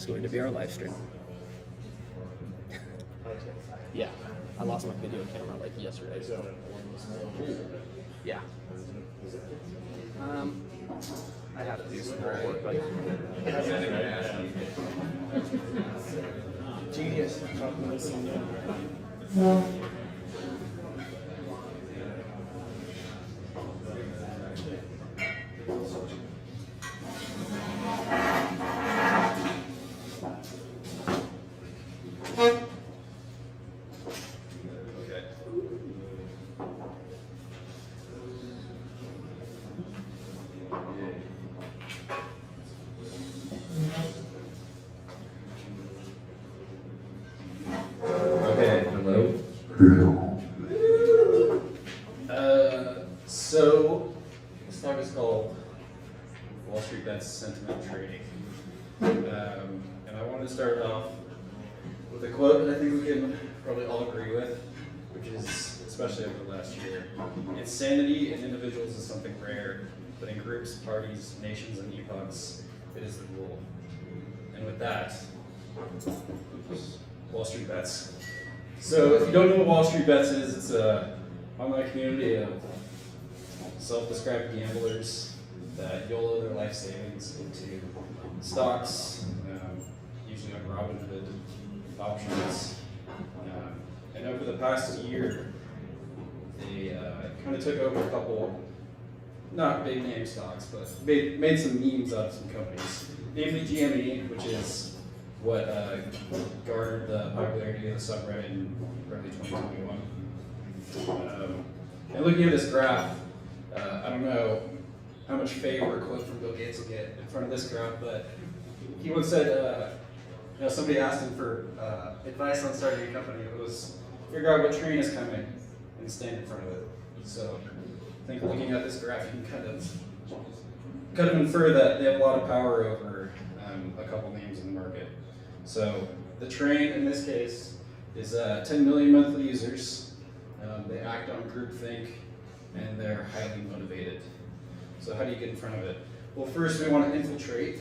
going to be our live stream. Yeah, I lost my video camera like yesterday. So. Yeah. I have to do some more work, but Genius. So this talk is called Wall Street Bets Sentiment Trading. And I wanted to start off with a quote that I think we can probably all agree with, which is, especially over the last year, insanity in individuals is something rare, but in groups, parties, nations, and epochs, it is the rule. And with that, Wall Street Bets. So if you don't know what Wall Street Bets is, it's an online community of self-described gamblers that YOLO their life savings into stocks, usually on Robinhood options. And over the past year, they kind of took over a couple, not big name stocks, but made some memes out of some companies, namely GME, which is what garnered the popularity of the subreddit in early 2021. And looking at this graph, I don't know how much favor a quote from Bill Gates will get in front of this graph, but he once said, somebody asked him for advice on starting a company. It was figure out what train is coming and stand in front of it. So I think looking at this graph, you can kind of infer that they have a lot of power over a couple names in the market. So the train in this case is 10 million monthly users. They act on groupthink and they're highly motivated. So how do you get in front of it? Well, first we want to infiltrate,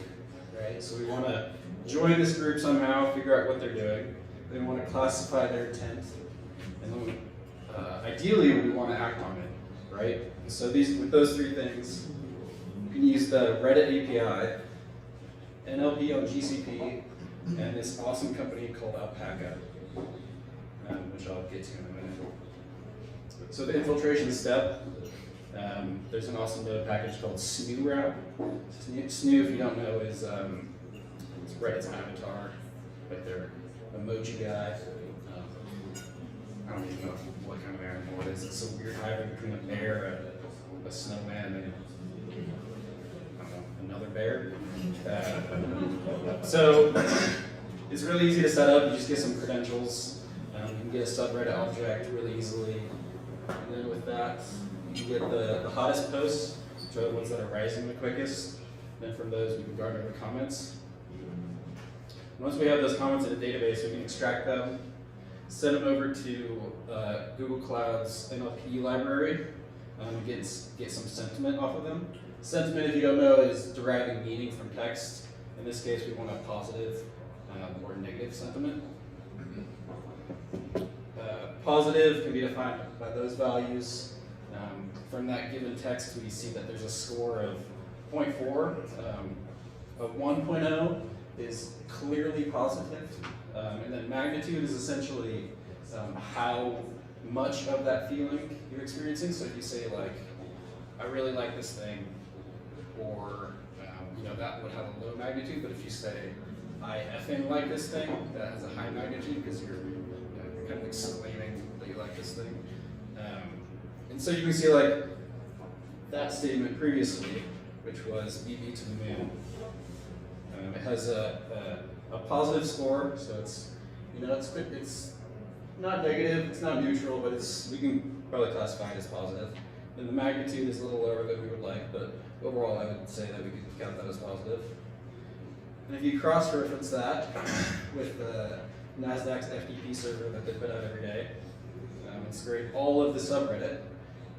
right? So we want to join this group somehow, figure out what they're doing. Then we want to classify their intent, and then ideally we want to act on it, right? So with those three things, you can use the Reddit API, NLP on GCP, and this awesome company called Alpaca, which I'll get to in a minute. So the infiltration step, there's an awesome node package called SNU Wrap. SNU, if you don't know, is it's Reddit's avatar, right there, emoji guy. I don't even know what kind of animal it is. It's a weird hybrid between a bear, a snowman, and I don't know, another bear. So it's really easy to set up. You just get some credentials. You can get a subreddit object really easily. And then with that, you get the hottest posts, which are the ones that are rising the quickest. Then from those, we can garner the comments. Once we have those comments in a database, we can extract them, send them over to Google Cloud's NLP library, and get some sentiment off of them. Sentiment, if you don't know, is deriving meaning from text. In this case, we want a positive or negative sentiment. Positive can be defined by those values. From that given text, we see that there's a score of 0.4. A 1.0 is clearly positive. And then magnitude is essentially how much of that feeling you're experiencing. So if you say like, I really like this thing, or that would have a low magnitude, but if you say, I effing like this thing, that has a high magnitude because you're kind of exclaiming that you like this thing. And so you can see like that statement previously, which was BB to the moon. It has a positive score, so it's not negative, it's not neutral, but we can probably classify it as positive. And the magnitude is a little lower than we would like, but overall I would say that we could count that as positive. And if you cross-reference that with NASDAQ's FTP server that they put out every day, and scrape all of the subreddit,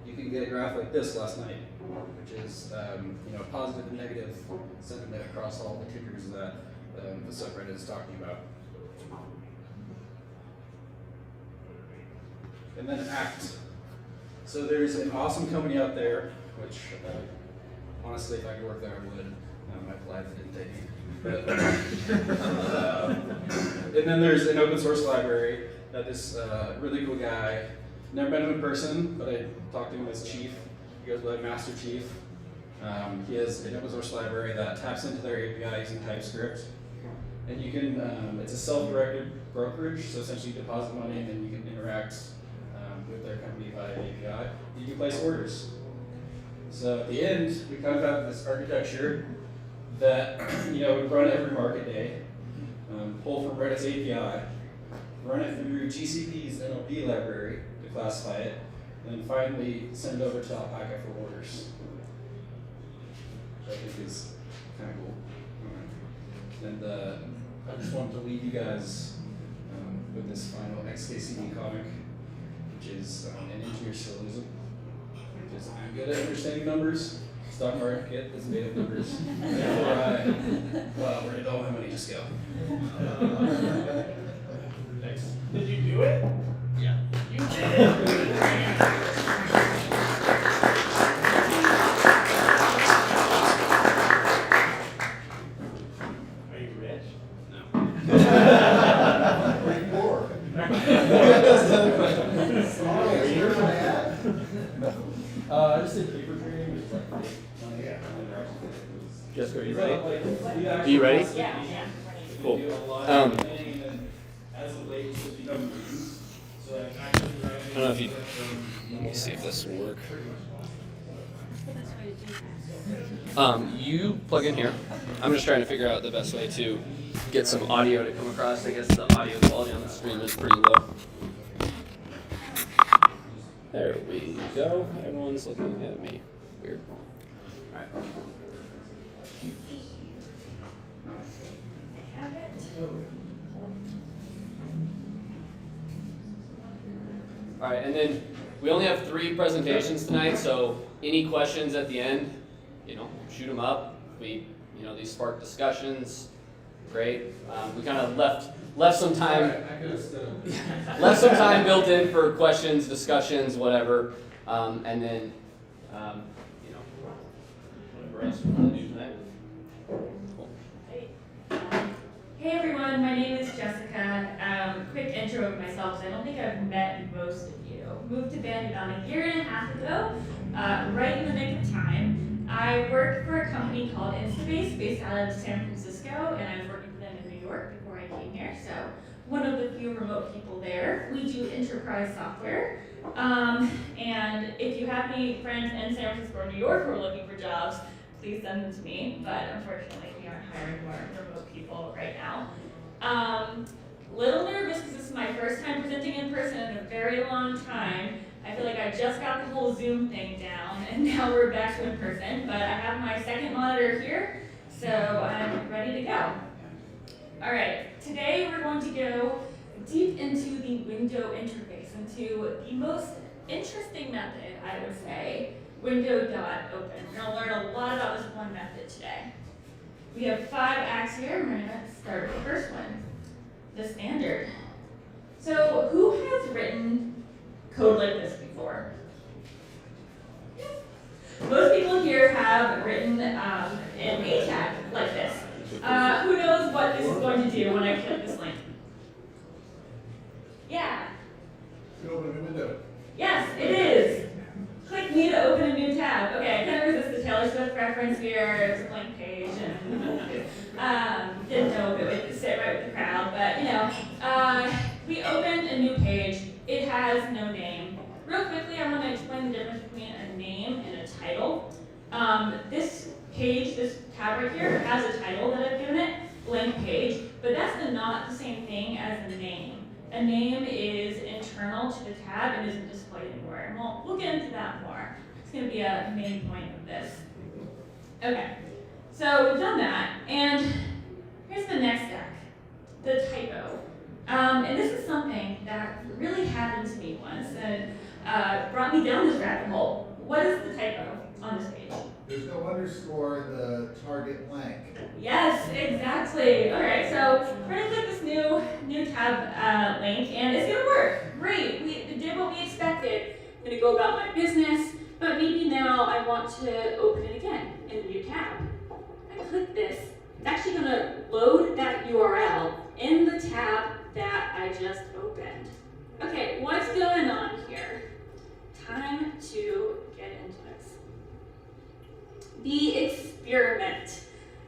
you can get a graph like this last night, which is positive and negative sentiment across all the tickers that the subreddit is talking about. And then ACT. So there's an awesome company out there, which honestly, if I could work there, I would. My life didn't take me. But, and then there's an open source library that this really cool guy, never met him in person, but I talked to him as chief. He goes by Master Chief. He has an open source library that taps into their API using TypeScript. And you can, it's a self-directed brokerage, so essentially you deposit money and then you can interact with their company via API. You can place orders. So at the end, we kind of have this architecture that would run every market day, pull from Reddit's API, run it through GCP's NLP library to classify it, and then finally send it over to Alpaca for orders. Which I think is kind of cool. And I just wanted to leave you guys with this final XKCD comic, which is an engineer syllogism. Which is, I'm good at understanding numbers. Stock market is made of numbers. Therefore, well, where did all my money just go? Thanks. Did you do it? Yeah. You did. Are you rich? No. Are you poor? Just did paper trading, which is like money. Jessica, are you ready? Are you ready? Yeah. Cool. I I don't know if you. Let me see if this will work. You plug in here. I'm just trying to figure out the best way to get some audio to come across. I guess the audio quality on the stream is pretty low. There we go. Everyone's looking at me. Weird. All right. All right, and then we only have 3 presentations tonight, so any questions at the end, shoot them up. These spark discussions. Great. We kind of left some time. Left some time built in for questions, discussions, whatever, and then whatever else we want to do tonight. Cool. Hey everyone, my name is Jessica. Quick intro of myself, so I don't think I've met most of you. Moved to Bend about a year and a half ago, right in the nick of time. I work for a company called Instabase, based out of San Francisco, and I was working for them in New York before I came here, so one of the few remote people there. We do enterprise software, and if you have any friends in San Francisco or New York who are looking for jobs, please send them to me, but unfortunately we aren't hiring more remote people right now. Little nervous because this is my first time presenting in person in a very long time. I feel like I just got the whole Zoom thing down and now we're back to in person, but I have my second monitor here, so I'm ready to go. All right, today we're going to go deep into the window interface, into the most interesting method, I would say, window.open. We're going to learn a lot about this one method today. We have 5 acts here. We're going to start with the first one, the standard. So who has written code like this before? Most people here have written an A tag like this. Who knows what this is going to do when I click this link? Yeah. You open a new window. Yes, it is. Click me to open a new tab. Okay, I couldn't resist the Taylor Swift reference here. It was a blank page, and didn't know if it would sit right with the crowd, but we opened a new page. It has no name. Real quickly, I want to explain the difference between a name and a title. This page, this tab right here, has a title that I've given it, blank page, but that's not the same thing as a name. A name is internal to the tab and isn't displayed anywhere. And we'll get into that more. It's going to be a main point of this. Okay, so we've done that, and here's the next step, the typo. And this is something that really happened to me once and brought me down this rabbit hole. What is the typo on this page? There's no underscore in the target blank. Yes, exactly. Okay, so we're gonna click this new tab link, and it's gonna work. Great, we did what we expected. I'm gonna go about my business, but maybe now I want to open it again in a new tab. I click this. It's actually gonna load that URL in the tab that I just opened. Okay, what's going on here? Time to get into this. The experiment.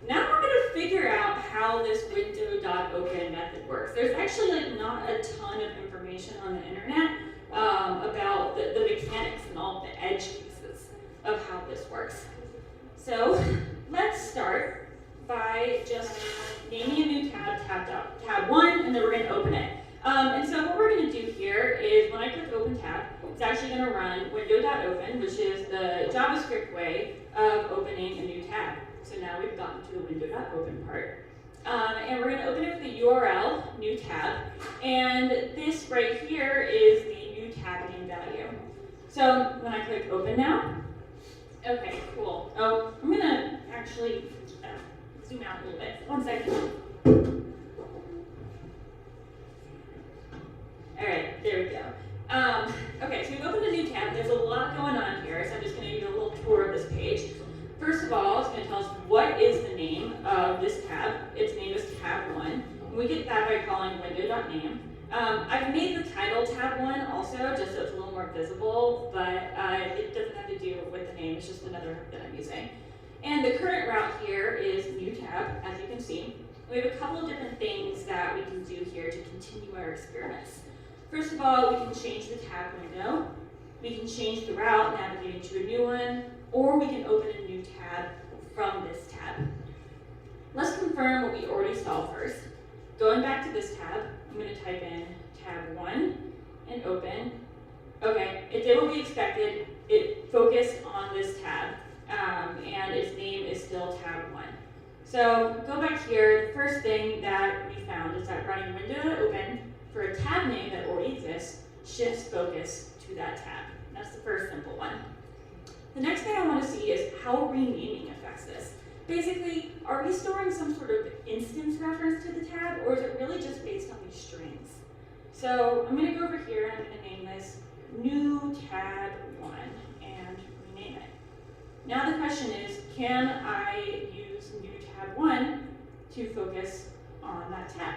Now we're going to figure out how this window.open method works. There's actually not a ton of information on the internet about the mechanics and all the edge cases of how this works. So let's start by just naming a new tab 1, and then we're going to open it. And so what we're going to do here is when I click open tab, it's actually going to run window.open, which is the JavaScript way of opening a new tab. So now we've gotten to the window.open part. And we're going to open it with the URL, new tab, and this right here is the new tab name value. So when I click open now, okay, cool. Oh, I'm going to actually zoom out a little bit. 1 second. All right, there we go. Okay, so we've opened a new tab. There's a lot going on here, so I'm just going to give you a little tour of this page. First of all, it's going to tell us what is the name of this tab. Its name is tab 1. And we get that by calling window.name. I've made the title tab 1 also, just so it's a little more visible, but it doesn't have to do with the name. It's just another hook that I'm using. And the current route here is new tab, as you can see. We have a couple of different things that we can do here to continue our experiments. First of all, we can change the tab window. We can change the route, navigating to a new one, or we can open a new tab from this tab. Let's confirm what we already saw first. Going back to this tab, I'm going to type in tab 1 and open. Okay, it did what we expected. It focused on this tab, and its name is still tab 1. So go back here. The first thing that we found is that running window.open for a tab name that already exists shifts focus to that tab. That's the first simple one. The next thing I want to see is how renaming affects this. Basically, are we storing some sort of instance reference to the tab, or is it really just based on these strings? So I'm going to go over here and I'm going to name this new tab 1 and rename it. Now the question is, can I use new tab 1 to focus on that tab?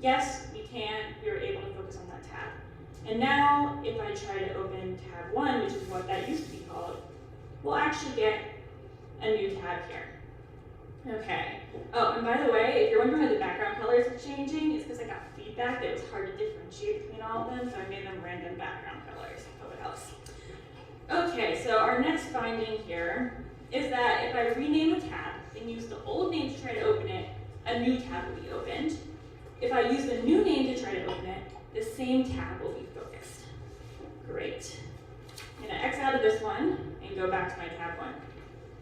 Yes, we can. We are able to focus on that tab. And now, if I try to open tab 1, which is what that used to be called, we'll actually get a new tab here. Okay. Oh, and by the way, if you're wondering why the background colors are changing, it's because I got feedback that it was hard to differentiate between all of them, so I made them random background colors. Hope it helps. Okay, so our next finding here is that if I rename a tab and use the old name to try to open it, a new tab will be opened. If I use the new name to try to open it, the same tab will be focused. Great. I'm going to X out of this one and go back to my tab 1.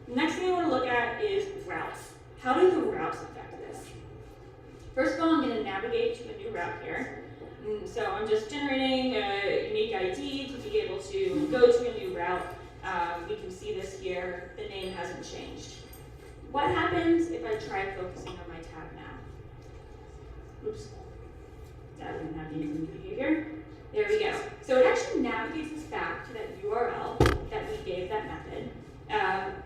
The next thing I want to look at is routes. How do the routes affect this? First of all, I'm going to navigate to a new route here. So I'm just generating a unique ID to be able to go to a new route. We can see this here. The name hasn't changed. What happens if I try focusing on my tab now? Oops. That didn't have the intended behavior. There we go. So it actually navigates us back to that URL that we gave that method,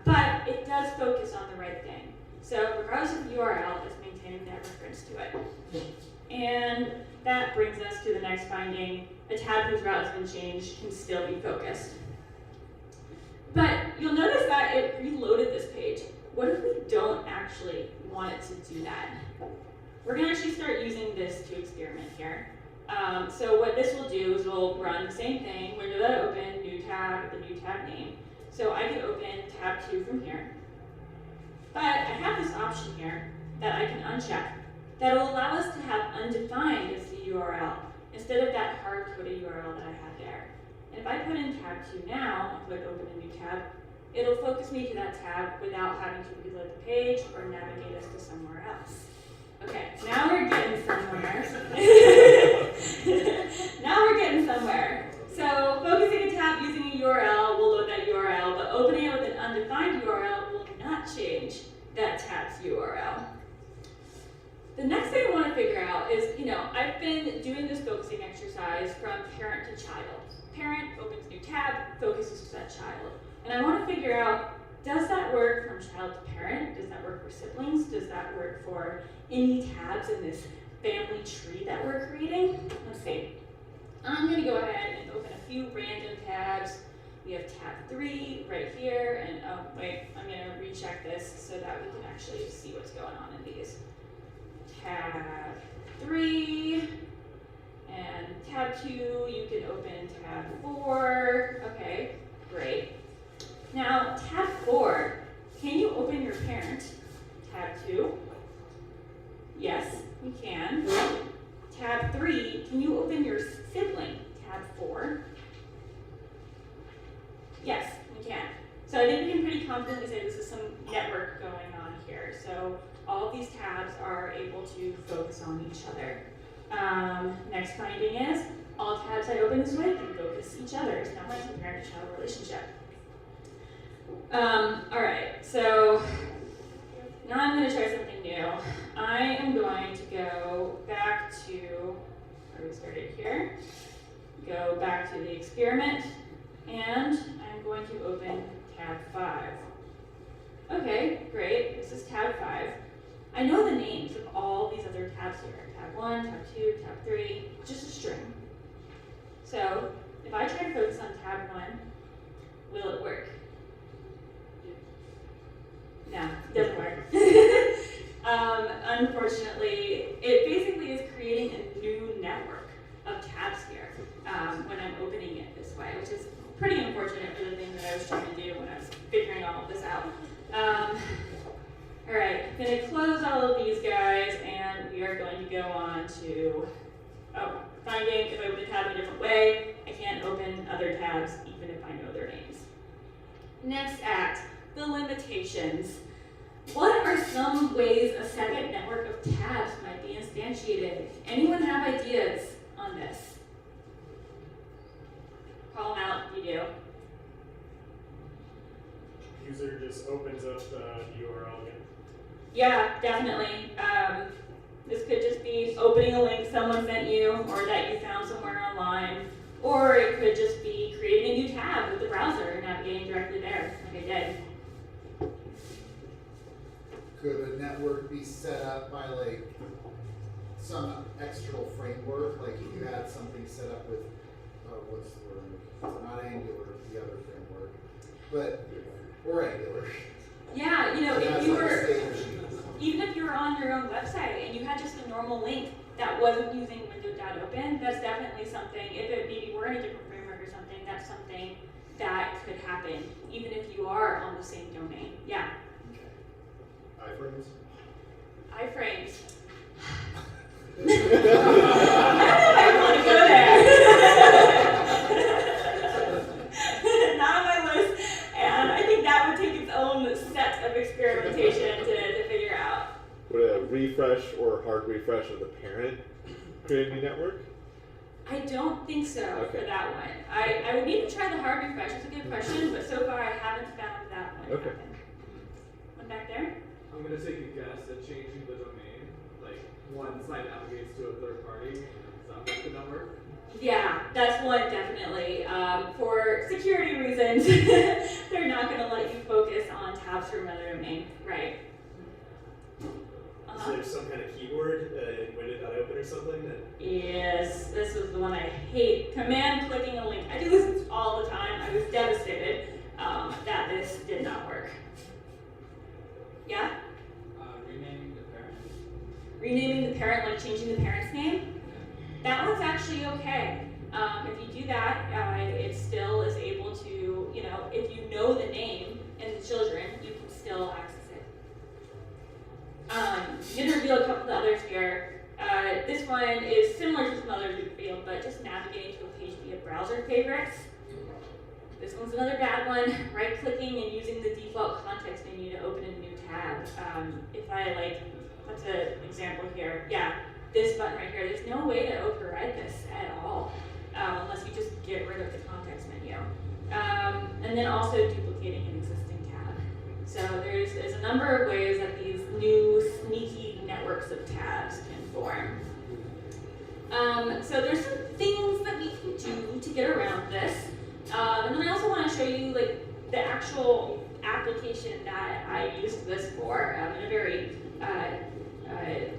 but it does focus on the right thing. So regardless of the URL, it's maintaining that reference to it. And that brings us to the next finding. A tab whose route has been changed can still be focused. But you'll notice that it reloaded this page. What if we don't actually want it to do that? We're going to actually start using this to experiment here. So what this will do is we'll run the same thing, window.open, new tab, the new tab name. So I can open tab 2 from here. But I have this option here that I can uncheck that will allow us to have undefined as the URL instead of that hard-coded URL that I had there. And if I put in tab 2 now and click open a new tab, it'll focus me to that tab without having to reload the page or navigate us to somewhere else. Okay, now we're getting somewhere. Now we're getting somewhere. So focusing a tab using a URL will load that URL, but opening it with an undefined the next thing I want to figure out is, I've been doing this focusing exercise from parent to child. Parent opens new tab, focuses to that child. And I want to figure out, does that work from child to parent? Does that work for siblings? Does that work for any tabs in this family tree that we're creating? Let's see. I'm going to go ahead and open a few random tabs. We have tab 3 right here, and oh wait, I'm going to recheck this so that we can actually see what's going on in these. Tab 3, and tab 2, you can open tab 4. Okay, great. Now, tab 4, can you open your parent? Tab 2, yes, we can. Tab 3, can you open your sibling? Tab 4. Yes, we can. So I think we can pretty confidently say this is some network going on here. So all of these tabs are able to focus on each other. Next finding is, all tabs I open this way can focus each other. It's not like a parent-to-child relationship. All right, so now I'm going to try something new. I am going to go back to where we started here. Go back to the experiment, and I'm going to open tab 5. Okay, great. This is tab 5. I know the names of all these other tabs here. Tab 1, tab 2, tab 3, just a string. So if I try to focus on tab 1, will it work? No, it doesn't work. Unfortunately, it basically is creating a new network of tabs here when I'm opening it this way, which is pretty unfortunate for the thing that I was trying to do when I was figuring all of this out. All right, I'm going to close all of these guys, and we are going to go on to finding if I open a tab in a different way, I can't open other tabs even if I know their names. Next act, the limitations. What are some ways a second network of tabs might be instantiated? Anyone have ideas on this? Call them out if you do. User just opens up the URL again. Yeah, definitely. This could just be opening a link someone sent you or that you found somewhere online. Or it could just be creating a new tab with the browser and navigating directly there, like I did. Could a network be set up by like some external framework? Like if you had something set up with, what's the word? Not Angular, the other framework, but, or Angular. Yeah, if That's you like a were, state sheet. even if you were on your own website and you had just a normal link that wasn't using window.open, that's definitely something, if it maybe were in a different framework or something, that's something that could happen, even if you are on the same domain. Yeah. Iframes? Iframes. I don't know if I want to go there. Not on my list, and I think that would take its own set of experimentation to figure out. Would a refresh or hard refresh of the parent create a new network? I don't think so for Okay. that one. I would need to try the hard refresh. It's a good question, but so far I haven't found that one. Okay. Happen. One back there? I'm gonna take a guess at changing the domain. Like one site navigates to a third party, and that could not work. Yeah, that's one definitely. For security reasons, they're not going to let you focus on tabs from another domain, right? Is there some kind of keyword in window.open or something that? Yes, this was the one I hate. Command clicking a link. I do this all the time. I was devastated that this did not work. Yeah? Renaming the parent. Renaming the parent, like changing the parent's name. That one's actually okay. If you do that, it still is able to, if you know the name and the children, you can still access it. I'm going to reveal a couple of others here. This one is similar to some others we've revealed, but just navigating to a page via browser favorites. This one's another bad one. Right-clicking and using the default context menu to open a new tab. If I what's an example here? Yeah. This button right here, there's no way to override this at all, unless you just get rid of the context menu. And then also duplicating an existing tab. So there's a number of ways that these new sneaky network networks of tabs can form. So there's some things that we can do to get around this. And then I also want to show you like the actual application that I used this for in a very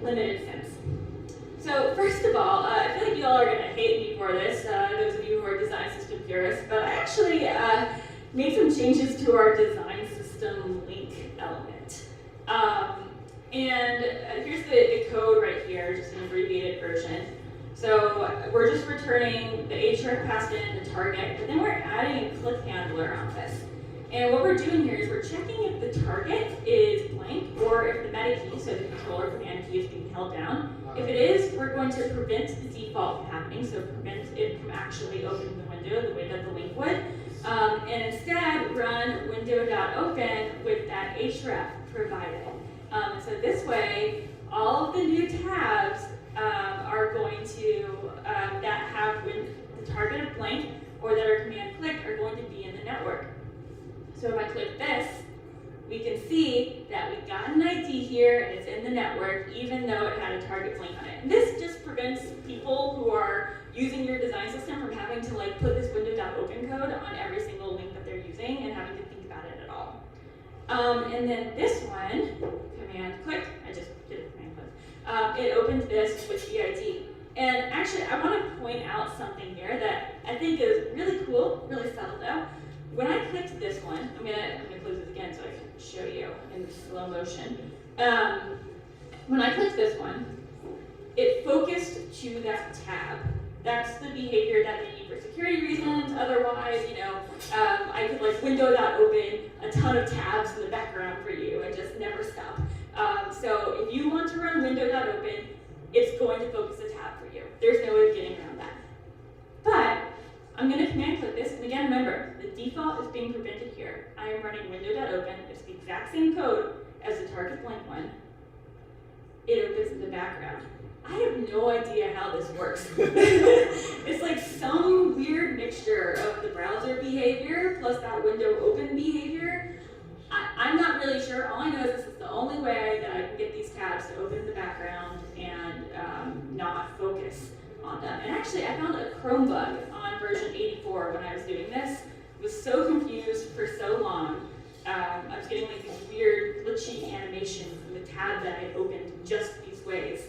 limited sense. So first of all, I feel like you all are going to hate me for this, those of you who are design system purists, but I actually made some changes to our design system link element. And here's the code right here, just an abbreviated version. So we're just returning the href passed in, the target, but then we're adding a click handler on this. And what we're doing here is we're checking if the target is blank or if the meta key, so the controller command key, is being held down. If it is, we're going to prevent the default from happening, so prevent it from actually opening the window the way that the link would. And instead run window.open with that href provided. And so this way, all of the new tabs are going to, that have the target of blank or that are command click are going to be in the network. So if I click this, we can see that we've got an ID here and it's in the network even though it had a target blank on it. And this just prevents people who are using your design system from having to like put this window.open code on every single link that they're using and having to think about it at all. And then this one, command click, I just did a command click. It opens this with the ID. And actually, I want to point out something here that I think is really cool, really subtle though. When I clicked this one, I'm gonna close this again so I can show you in slow motion. When I clicked this one, it focused to that tab. That's the behavior that they need for security reasons. Otherwise, I could like window.open a ton of tabs in the background for you and just never stop. So if you want to run window.open, it's going to focus a tab for you. There's no way of getting around that. But I'm going to command click this, and again, remember, the default is being prevented here. I am running window.open. It's the exact same code as the target blank one. It opens in the background. I have no idea how this works. It's like some weird mixture of the browser behavior plus that window open behavior. I'm not really sure. All I know is this is the only way that I can get these tabs to open in the background and not focus on them. And actually, I found a Chrome bug on version 84 when I was doing this. I was so confused for so long. I was getting like these weird glitchy animations in the tab that I opened just these ways.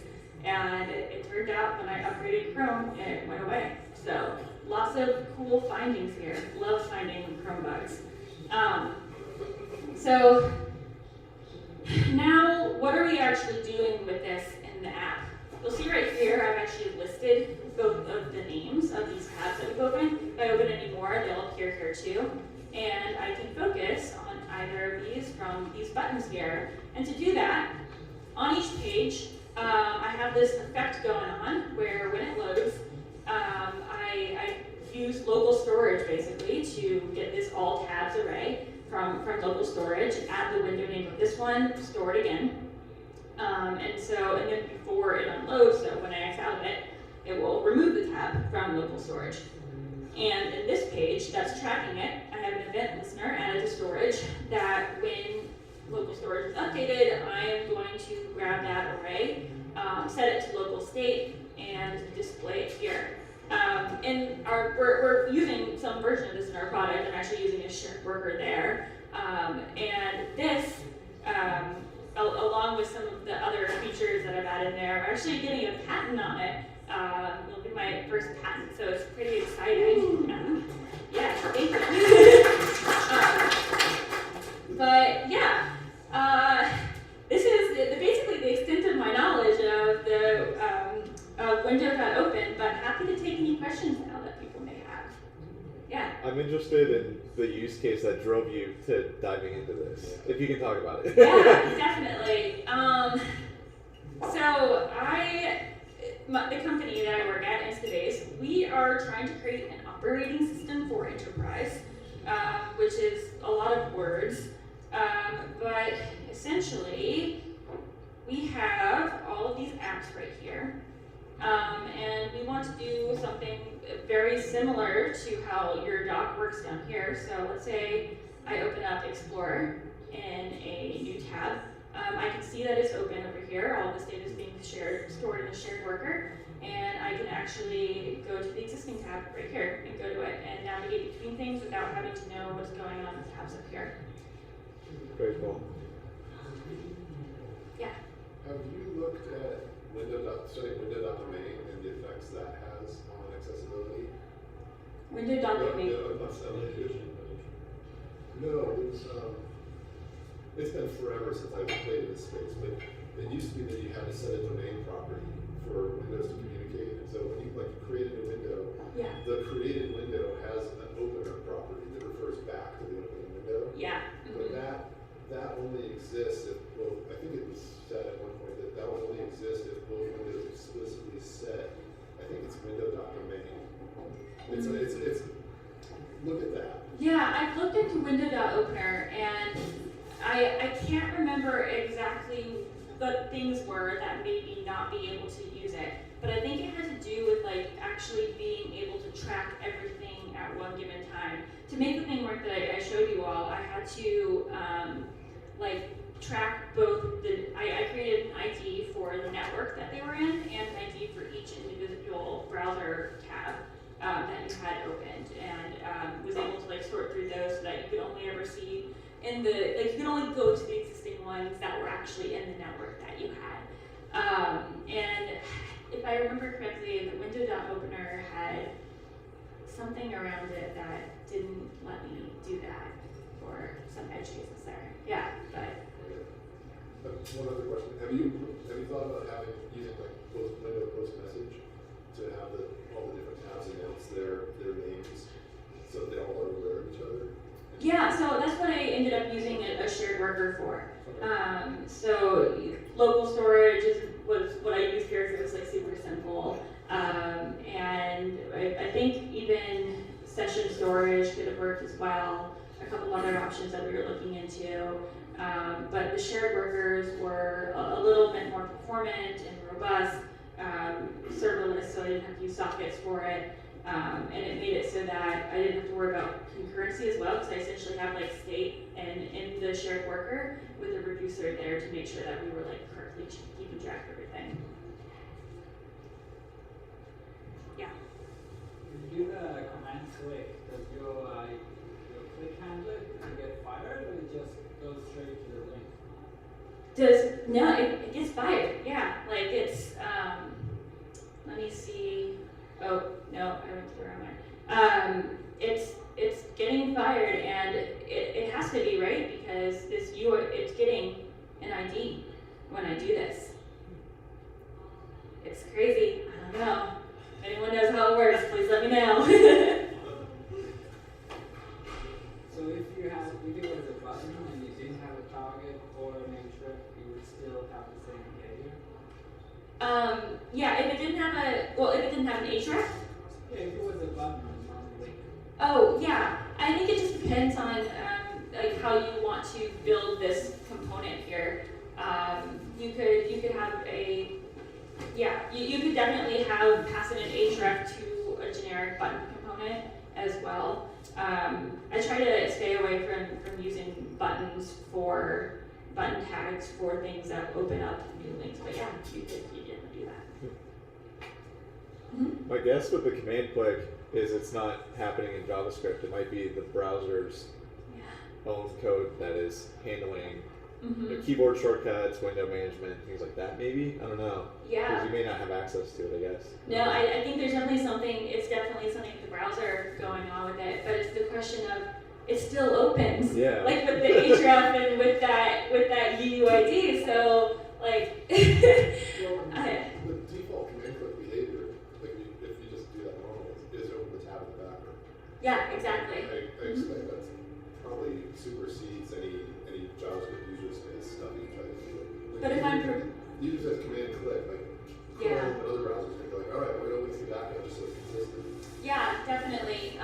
And it turned out when I upgraded Chrome, it went away. So lots of cool findings here. Love finding Chrome bugs. So now what are we actually doing with this in the app? You'll see right here I've actually listed both of the names of these tabs that we've opened. If I open any more, they'll appear here too. And I can focus on either of these from these buttons here. And to do that, on each page, I have this effect going on where when it loads, I use local storage basically to get this all tabs array from local storage, add the window name of this one, store it again. And then before it unloads, so when I X out of it, it will remove the tab from local storage. And in this page that's tracking it, I have an event listener added to storage that when local storage is updated, I am going to grab that array, set it to local state, and display it here. And we're using some version of this in our product. I'm actually using a shared worker there. And this, along with some of the other features that I've added there, I'm actually getting a patent on it. It'll be my first patent, so it's pretty exciting. Yeah, thank you. But yeah, this is basically the extent of my knowledge of the window.open, but happy to take any questions now that people may have. Yeah. I'm interested in the use case that drove you to diving into this. If you can talk about it. Yeah, definitely. So the company that I work at, Instabase, we are trying to create an operating system for enterprise, which is a lot of words. But essentially, we have all of these apps right here. And we want to do something very similar to how your dock works down here. So let's say I open up Explorer in a new tab. I can see that it's open over here. All this data is being stored in a shared worker, and I can actually go to the existing tab right here and go to it and navigate between things without having to know what's going on with tabs up here. Very cool. Yeah. Have you looked at studying window.domain and the effects that has on accessibility? Window.domain. No, it's been forever since I've played in this space, but it used to be that you had to set a domain property for Windows to communicate. And so when you created a window, Yeah. the created window has an opener property that refers back to the opening window. Yeah. But that only exists if, well, I think it was said at one point that would only exist if both windows explicitly set, I think it's window.domain. It's look at that. Yeah, I've looked into window.opener, and I can't remember exactly what things were that made me not be able to use it. But I think it had to do with actually being able to track everything at one given time. To make the thing work that I showed you all, I had to track both I created an ID for the network that they were in and an ID for each individual browser tab that you had opened, and was able to sort through those so that you could only ever see in the, you could only go to the existing ones that were actually in the network that you had. And if I remember correctly, the window.opener had something around it that didn't let me do that for some edge cases there. Yeah, but. One other question: Have you thought about using window post message to have all the different tabs announce their names so they all are aware of each other? Yeah, so that's what I ended up using a shared worker for. So local storage was what I used here because it was super simple. And I think even session storage could have worked as well. A couple other options that we were looking into. But the shared workers were a little bit more performant and robust, serverless, so I didn't have to use sockets for it. And it made it so that I didn't have to worry about concurrency as well, because I essentially have state and in the shared worker with a reducer there to make sure that we were correctly keeping track of everything. Yeah. When you do the command click, does your click handler get fired, or it just goes straight to the link? No, it gets fired. Yeah, it's let me see. Oh no, I went to the wrong one. It's getting fired, and it has to be, right, because it's getting an ID when I do this. It's crazy. I don't know. If anyone knows how it works, please let me know. So if it was a button and you didn't have a target or an href, you would still have the same behavior? Yeah, if it didn't have an href. Yeah, if it was a button, not a link. Oh yeah, I think it just depends on how you want to build this component here. You could have you could definitely pass in an href to a generic button component as well. I try to stay away from using buttons for button tags for things that open up new links, but yeah, you can do that. Mm-hmm. My guess with the command click is it's not happening in JavaScript. It might be the browser's own code that is handling the keyboard shortcuts, window management, things like that. Maybe, I don't know. Yeah. Because you may not have access to it, I guess. No, I think there's definitely something. It's definitely something with the browser going on with it, but it's the question of it still opens. Yeah. With the href and with that UUID. So The default command click behavior, if you just do that normally, is open the tab in the background. Yeah, exactly. I expect that probably supersedes any JavaScript user space stuff you try to do. But if I'm you just have command click, Chrome Yeah. and other browsers can go all right, we're gonna link to back now just so it's consistent. Yeah, definitely.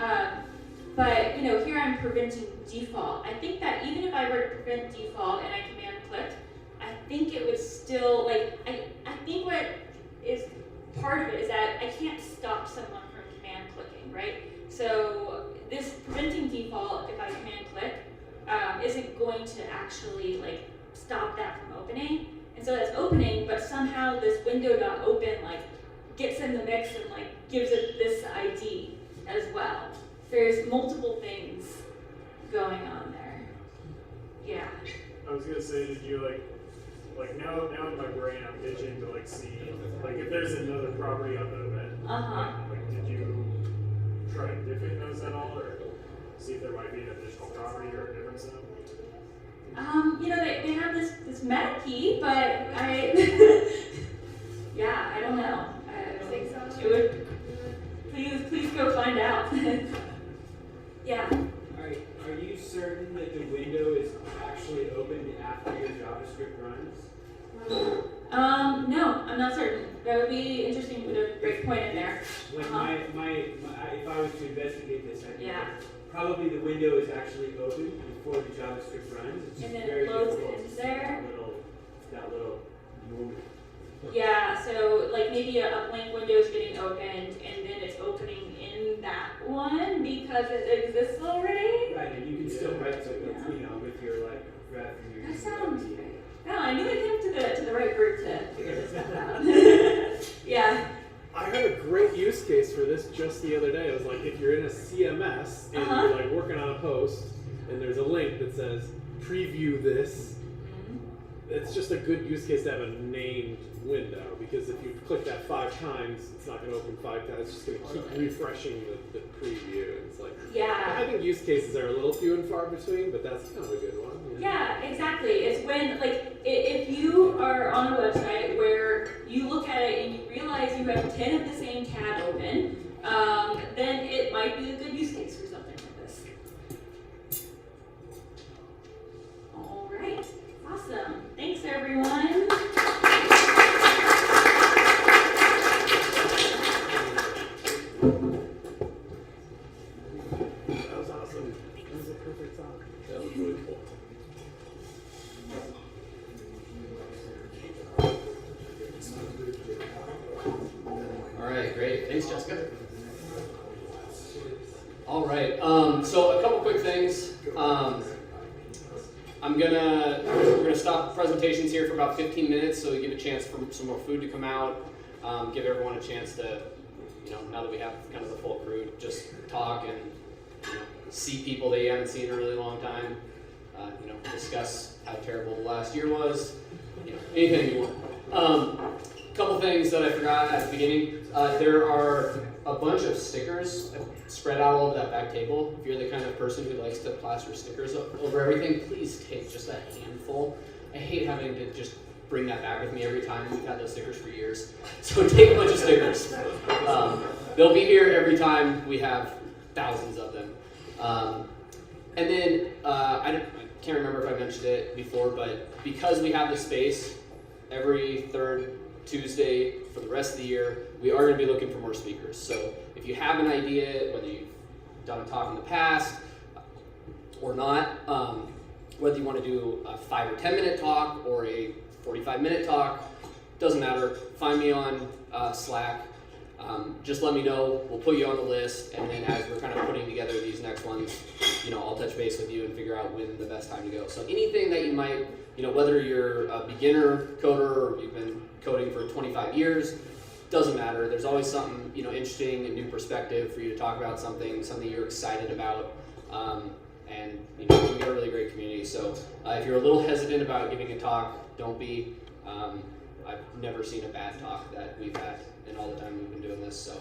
But here I'm preventing default. I think that even if I were to prevent default and I command click, I think it would still I think what is part of it is that I can't stop someone from command clicking, right? So this preventing default, if I command click, isn't going to actually stop that from opening. And so it's opening, but somehow this window.open like gets in the mix and like gives it this ID as well. There's multiple things going on there. Yeah. I was gonna say, did you like now in my brain I'm itching to like see like if there's another property on the event. Like did you try diffing those at all, or see if there might be an additional property or a different zone? You know, they have this meta key, but I yeah, I don't know. I think so. It would please go find out. Yeah. Are you certain that the window is actually opened after your JavaScript runs? No, I'm not certain. That would be interesting to put a breakpoint in there. Like if I was to investigate this, I think Yeah. probably the window is actually open before the JavaScript runs. It's And then very it loads difficult into to see there. that little movement. Yeah, so like maybe a blank window is getting opened and then it's opening in that one because it exists already. Right, and you can still write something, with your like graph and your That sounds UID. great. No, I knew I came to the right group to figure this stuff out. Yeah. I heard a great use case for this just the other day. It was like if you're in a CMS and you're like working on a post and there's a link that says preview this, it's just a good use case to have a named window, because if you click that 5 times, it's not going to open 5 times. It's just going to keep refreshing the preview. It's like, Yeah. I think use cases are a little few and far between, but that's kind of a good one. Yeah, exactly. It's when, like, if you are on a website where you look at it and you realize you have 10 of the same tab open, then it might be a good use case for something like this. All right. Awesome. Thanks, everyone. That was awesome. That was a perfect talk. That was really cool. All right, great. Thanks, Jessica. All right. So a couple quick things. We're gonna stop presentations here for about 15 minutes, so we give a chance for some more food to come out. Give everyone a chance to, now that we have kind of the full crew, just talk and see people that you haven't seen in a really long time. Discuss how terrible the last year was. Anything you want. Couple things that I forgot at the beginning. There are a bunch of stickers spread out all over that back table. If you're the kind of person who likes to plaster stickers over everything, please take just a handful. I hate having to just bring that back with me every time. We've had those stickers for years. So take a bunch of stickers. They'll be here every time. We have thousands of them. And then, I can't remember if I mentioned it before, but because we have the space every third Tuesday for the rest of the year, we are going to be looking for more speakers. So if you have an idea, whether you've done a talk in the past or not, whether you want to do a 5 or 10 minute talk or a 45-minute talk, doesn't matter. Find me on Slack. Just let me know. We'll put you on the list, and then as we're kind of putting together these next ones, I'll touch base with you and figure out when the best time to go. So anything that you might, whether you're a beginner coder or you've been coding for 25 years, doesn't matter. There's always something interesting, a new perspective for you to talk about, something you're excited about, and we've got a really great community. So if you're a little hesitant about giving a talk, don't be. I've never seen a bad talk that we've had in all the time we've been doing this. So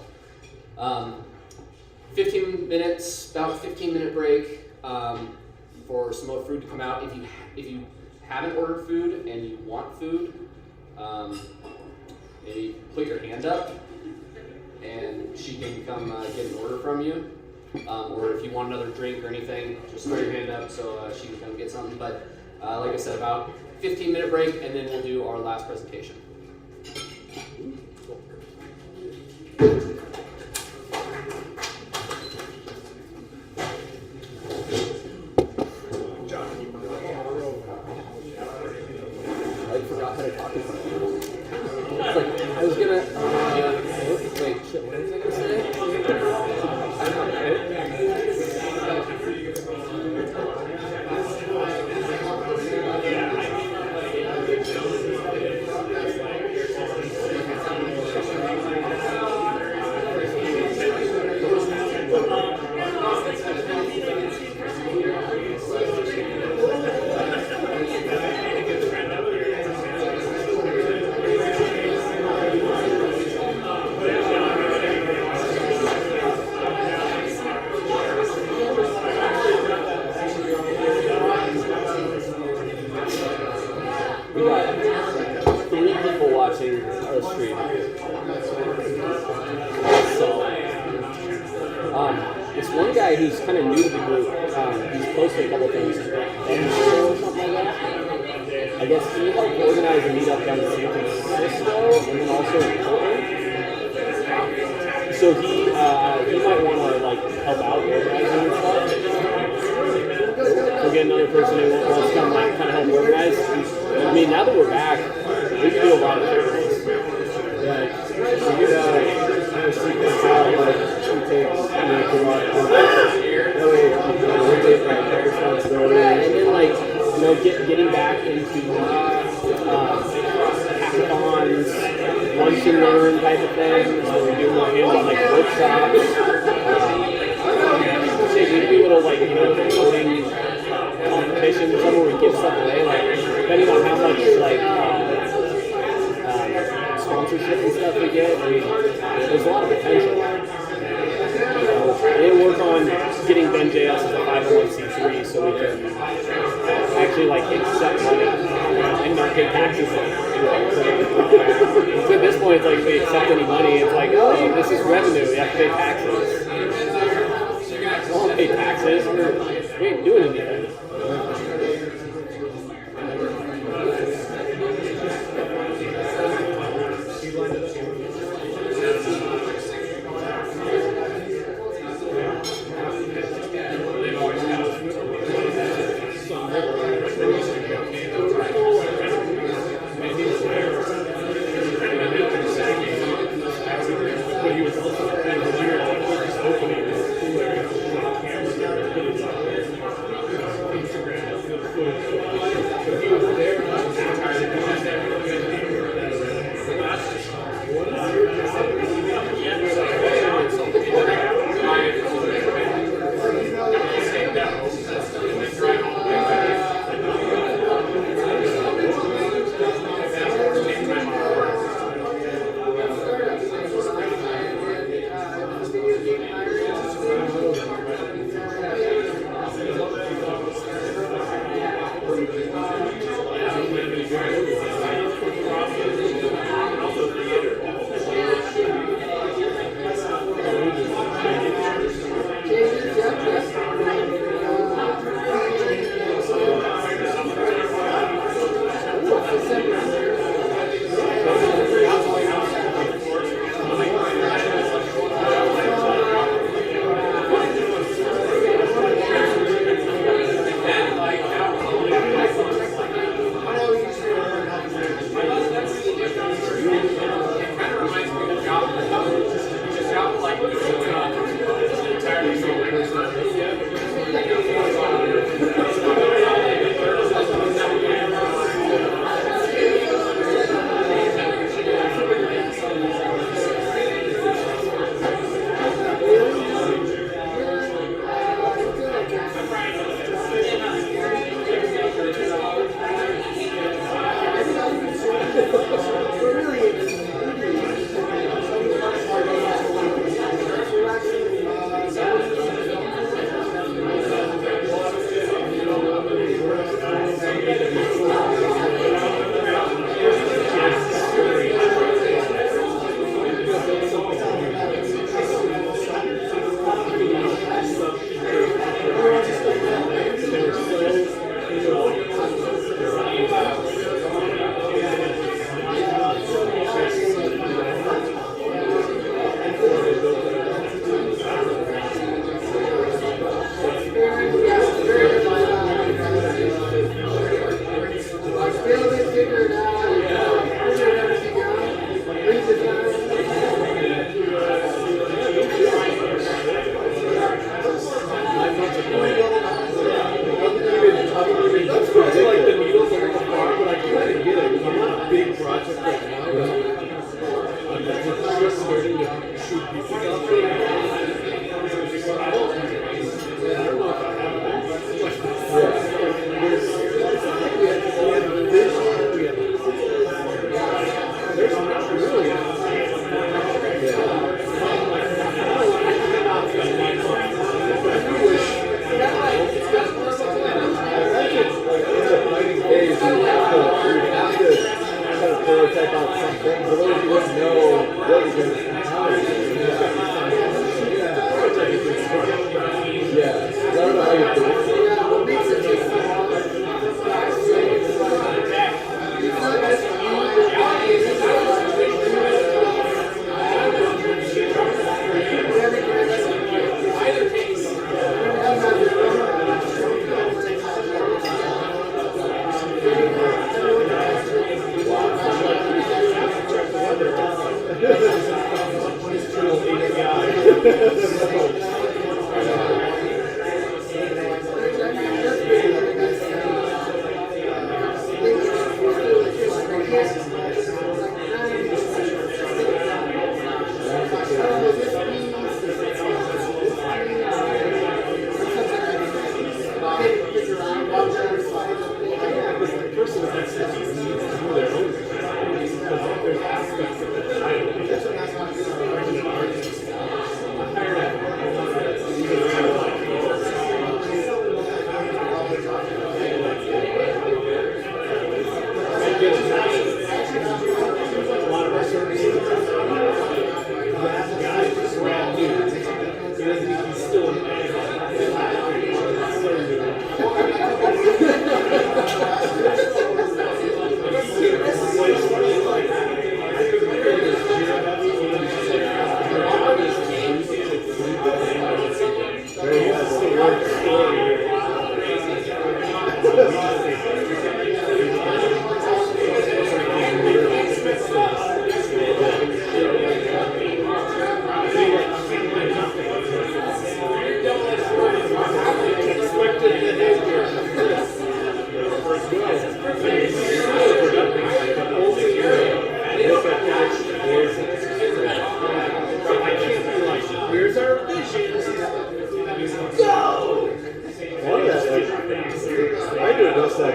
15 minutes, about a 15-minute break for some more food to come out. If you haven't ordered food and you want food, maybe put your hand up and she can come get an order from you. Or if you want another drink or anything, just throw your hand up so she can come get something. But like I said, about 15-minute break, and then we'll do our last presentation. I forgot how to talk about it. It's like, I was gonna, wait, shit, what was I gonna say? I don't know, right? This one guy who's kind of new to the group, he's posted a couple things, Ben or something like that. I guess he helped organize a meetup down in San Francisco and then also in Portland. So he might want to like help out organizing and stuff. We'll get another person who wants to come like kind of help organize. I mean, now that we're back, we can do a lot of things. Right. So you sequence out like who takes that way rotate like that responsibility. Yeah, and then like getting back into hackathons, lunch and learn type of things, where we do more hands-on like workshops. We do little like coding competitions, some where we give stuff away, like depending on how much like sponsorship and stuff we get. I mean, there's a lot of potential. I didn't work on getting BendJS as a 501c3 so we can actually like accept money and not pay taxes. So at this point, it's like if we accept any money, it's like, oh, this is revenue, we have to pay taxes. We don't pay taxes, we ain't doing anything.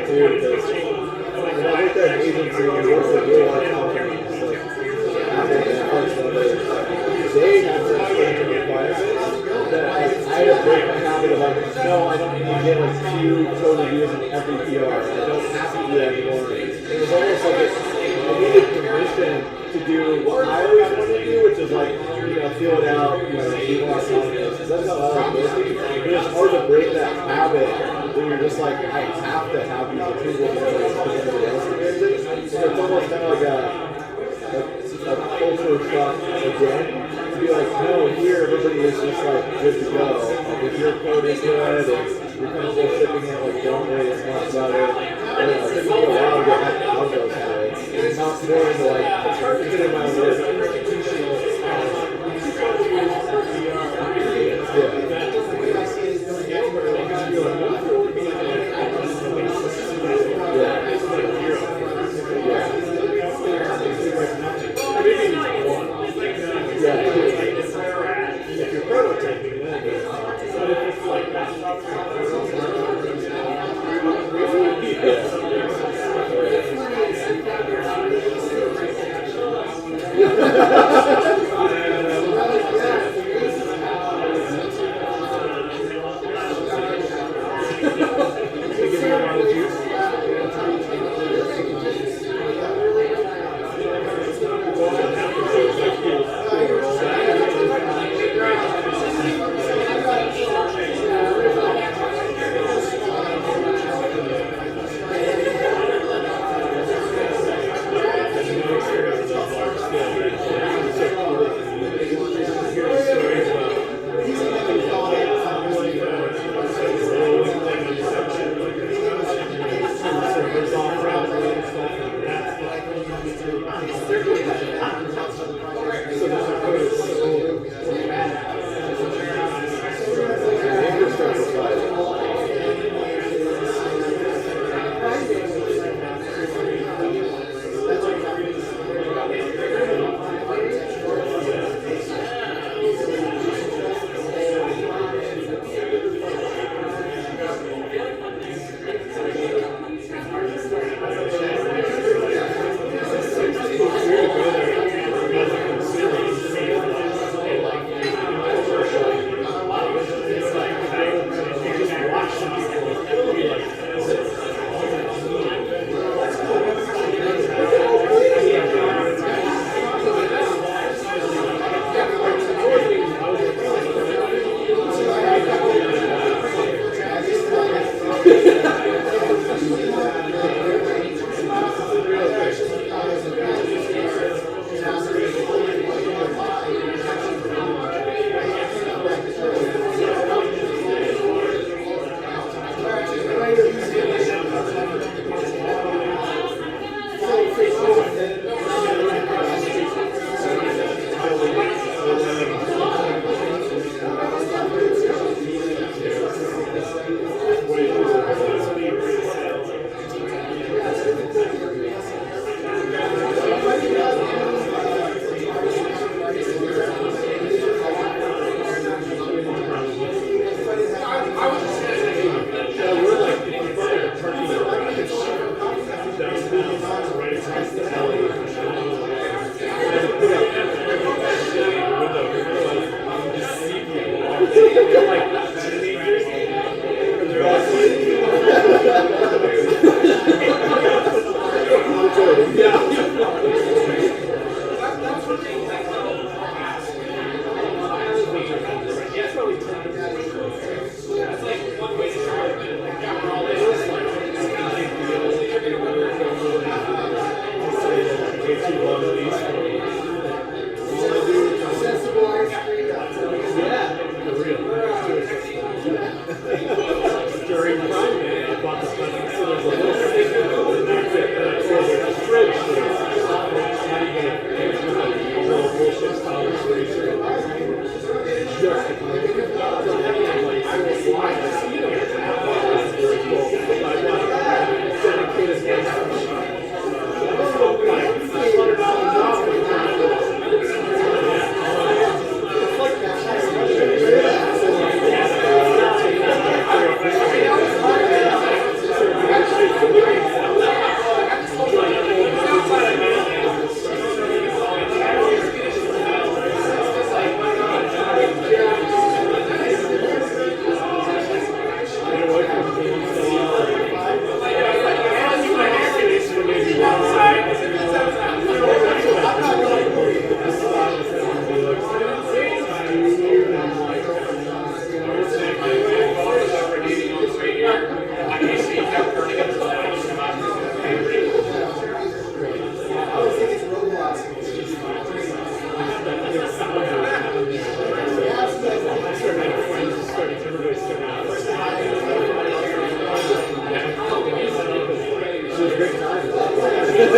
too, because when I worked at an agency, we worked with really large companies, like Apple and Netflix and others. They have such stringent requirements that like, I had to break my habit of like, no, I don't need to get like 2 code reviews in every PR. I don't have to do that anymore. It was almost like I needed permission to do what I always wanted to do, which is like, feel it out, be more autonomous. That's how I like working. But it's hard to break that habit when you're just like, I have to have these approvals in place because everybody else demands it. So it's almost kind of like a culture shock again. To be like, no, here everybody is just like good to go. Like if your code is good and you're comfortable shipping it, like don't worry as much about it. And it took me a while to get out of those habits. And not more into like, it's hard to get in my work. If you're prototyping, then but if it's like Yeah.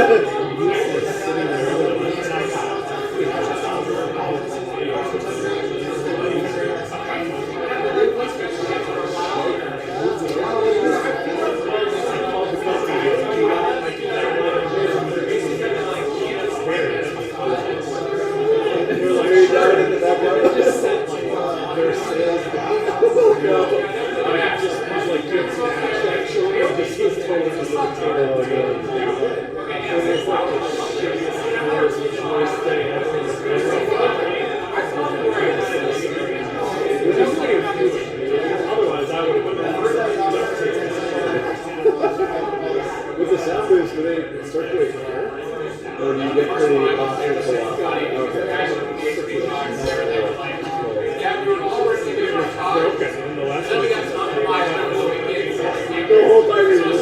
useless sitting there otherwise. Otherwise, I would have been. With the sound boost, do they circulate air? Or do you get pretty uncomfortable? Okay, and the last one. The whole time you're just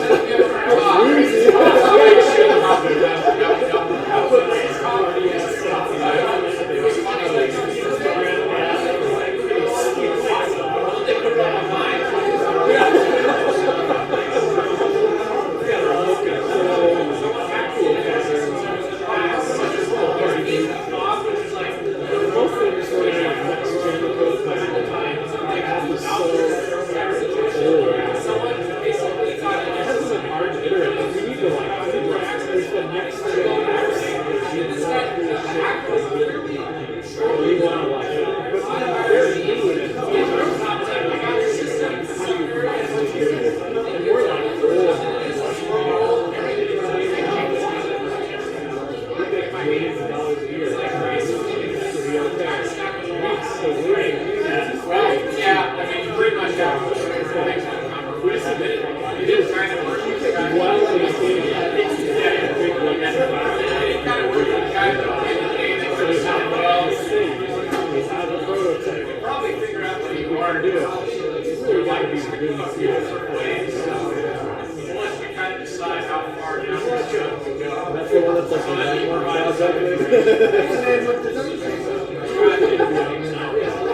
That's the one that's like the one project.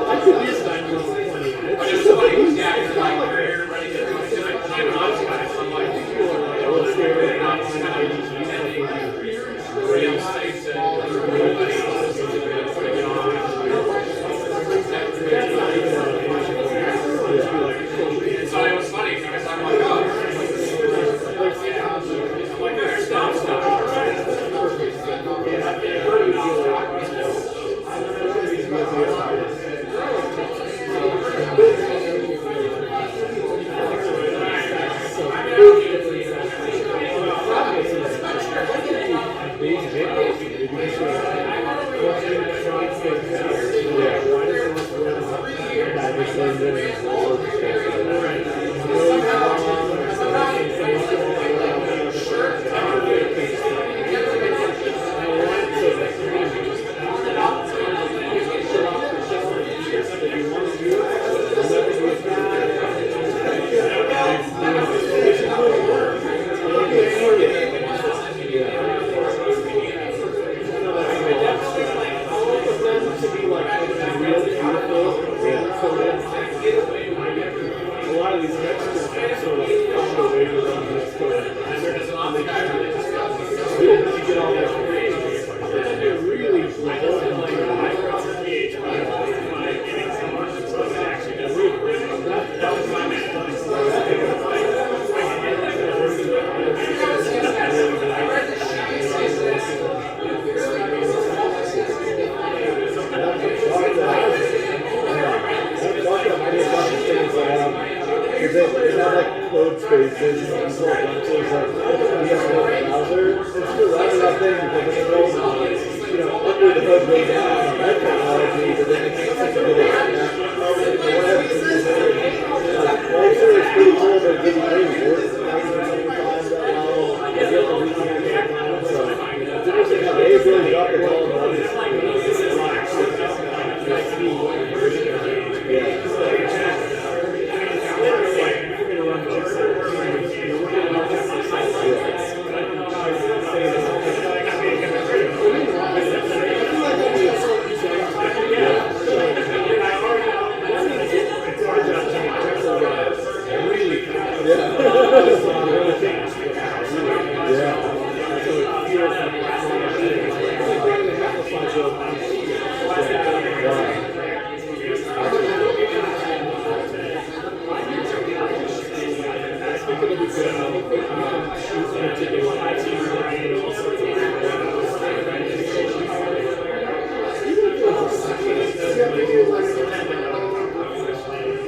I could use 1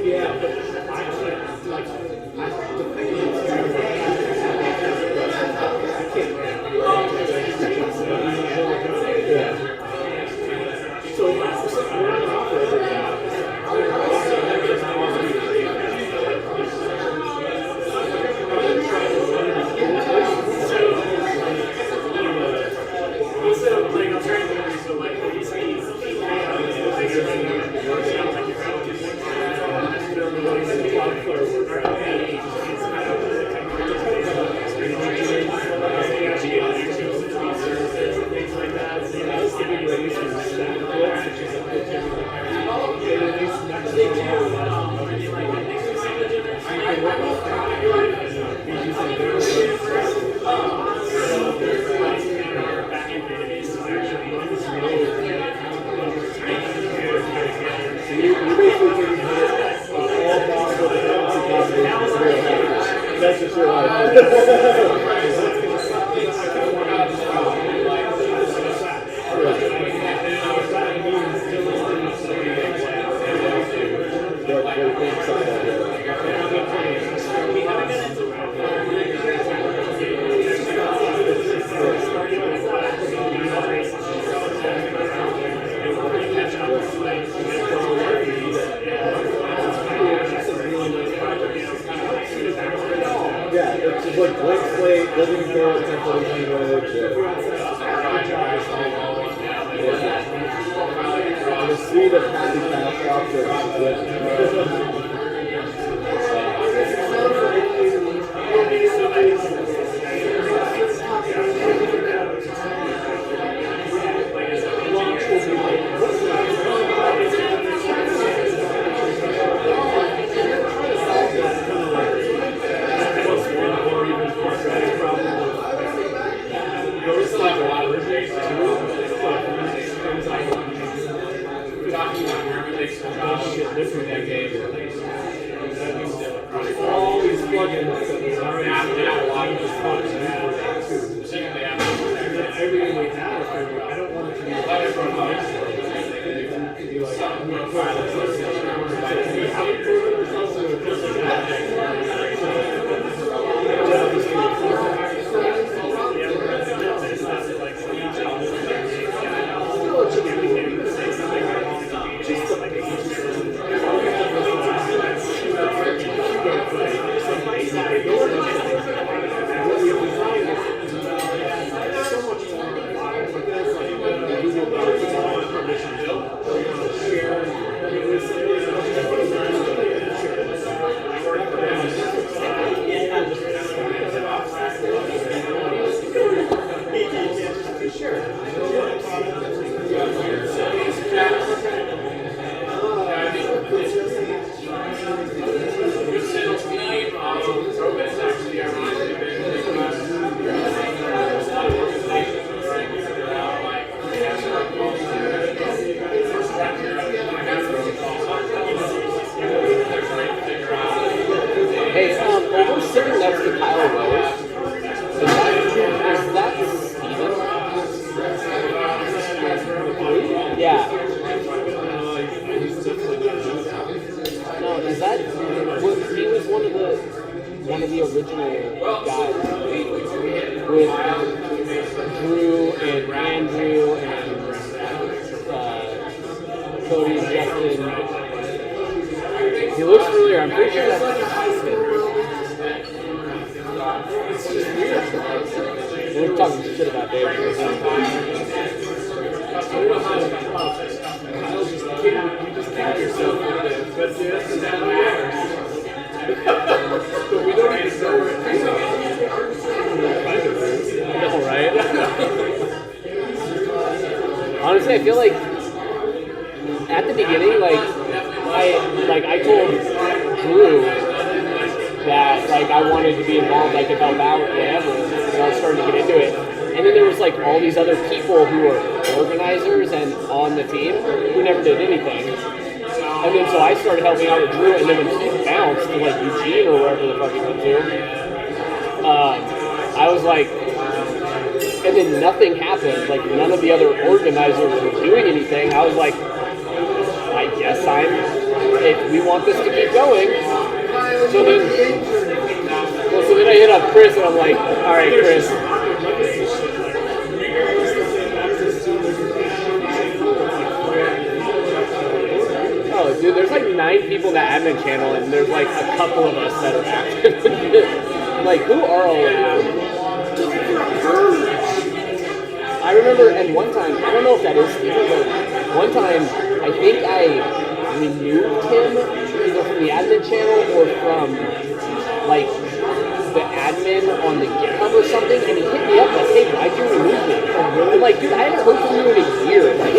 Yeah, but I can't, like, the thing is, so we're not offer everything. That's just your Yeah, it's just like blank slate, living code, template language. And a suite of happy path all these plugins that was already everything we have, I don't want it to be like, I'm going to put Hey, we're sitting next to Kyle Rose. Is that Steven? Yeah. No, is that? He was one of the original guys with Drew and Andrew and Cody and Justin. He looks familiar. I'm pretty sure that's it's just weird. We're talking shit about David. I don't know how Kyle just killed yourself with it, but yes, it's how we are. But we don't even know where it All right. Honestly, I feel like at the beginning, I told Drew that I wanted to be involved, I could help out, whatever, and I was starting to get into it. And then there was all these other people who were organizers and on the team who never did anything. And then so I started helping out with Drew, and then when he bounced to Eugene or wherever the fuck he went to, I I was like, and then nothing happened. Like none of the other organizers were doing anything. I was like, I guess if we want this to keep going. So then I hit up Chris and I'm like, all right, Chris. Oh, dude, there's like 9 people in the admin channel, and there's like a couple of us that are active. Like, who are all of you? I remember, and one time, I don't know if that is Steven, but one time, I think I removed him either from the admin channel or from, like, the admin on the GitHub or something, and he hit me up like, hey, why'd you remove me? I'm like, dude, I haven't heard from you in a year. Like,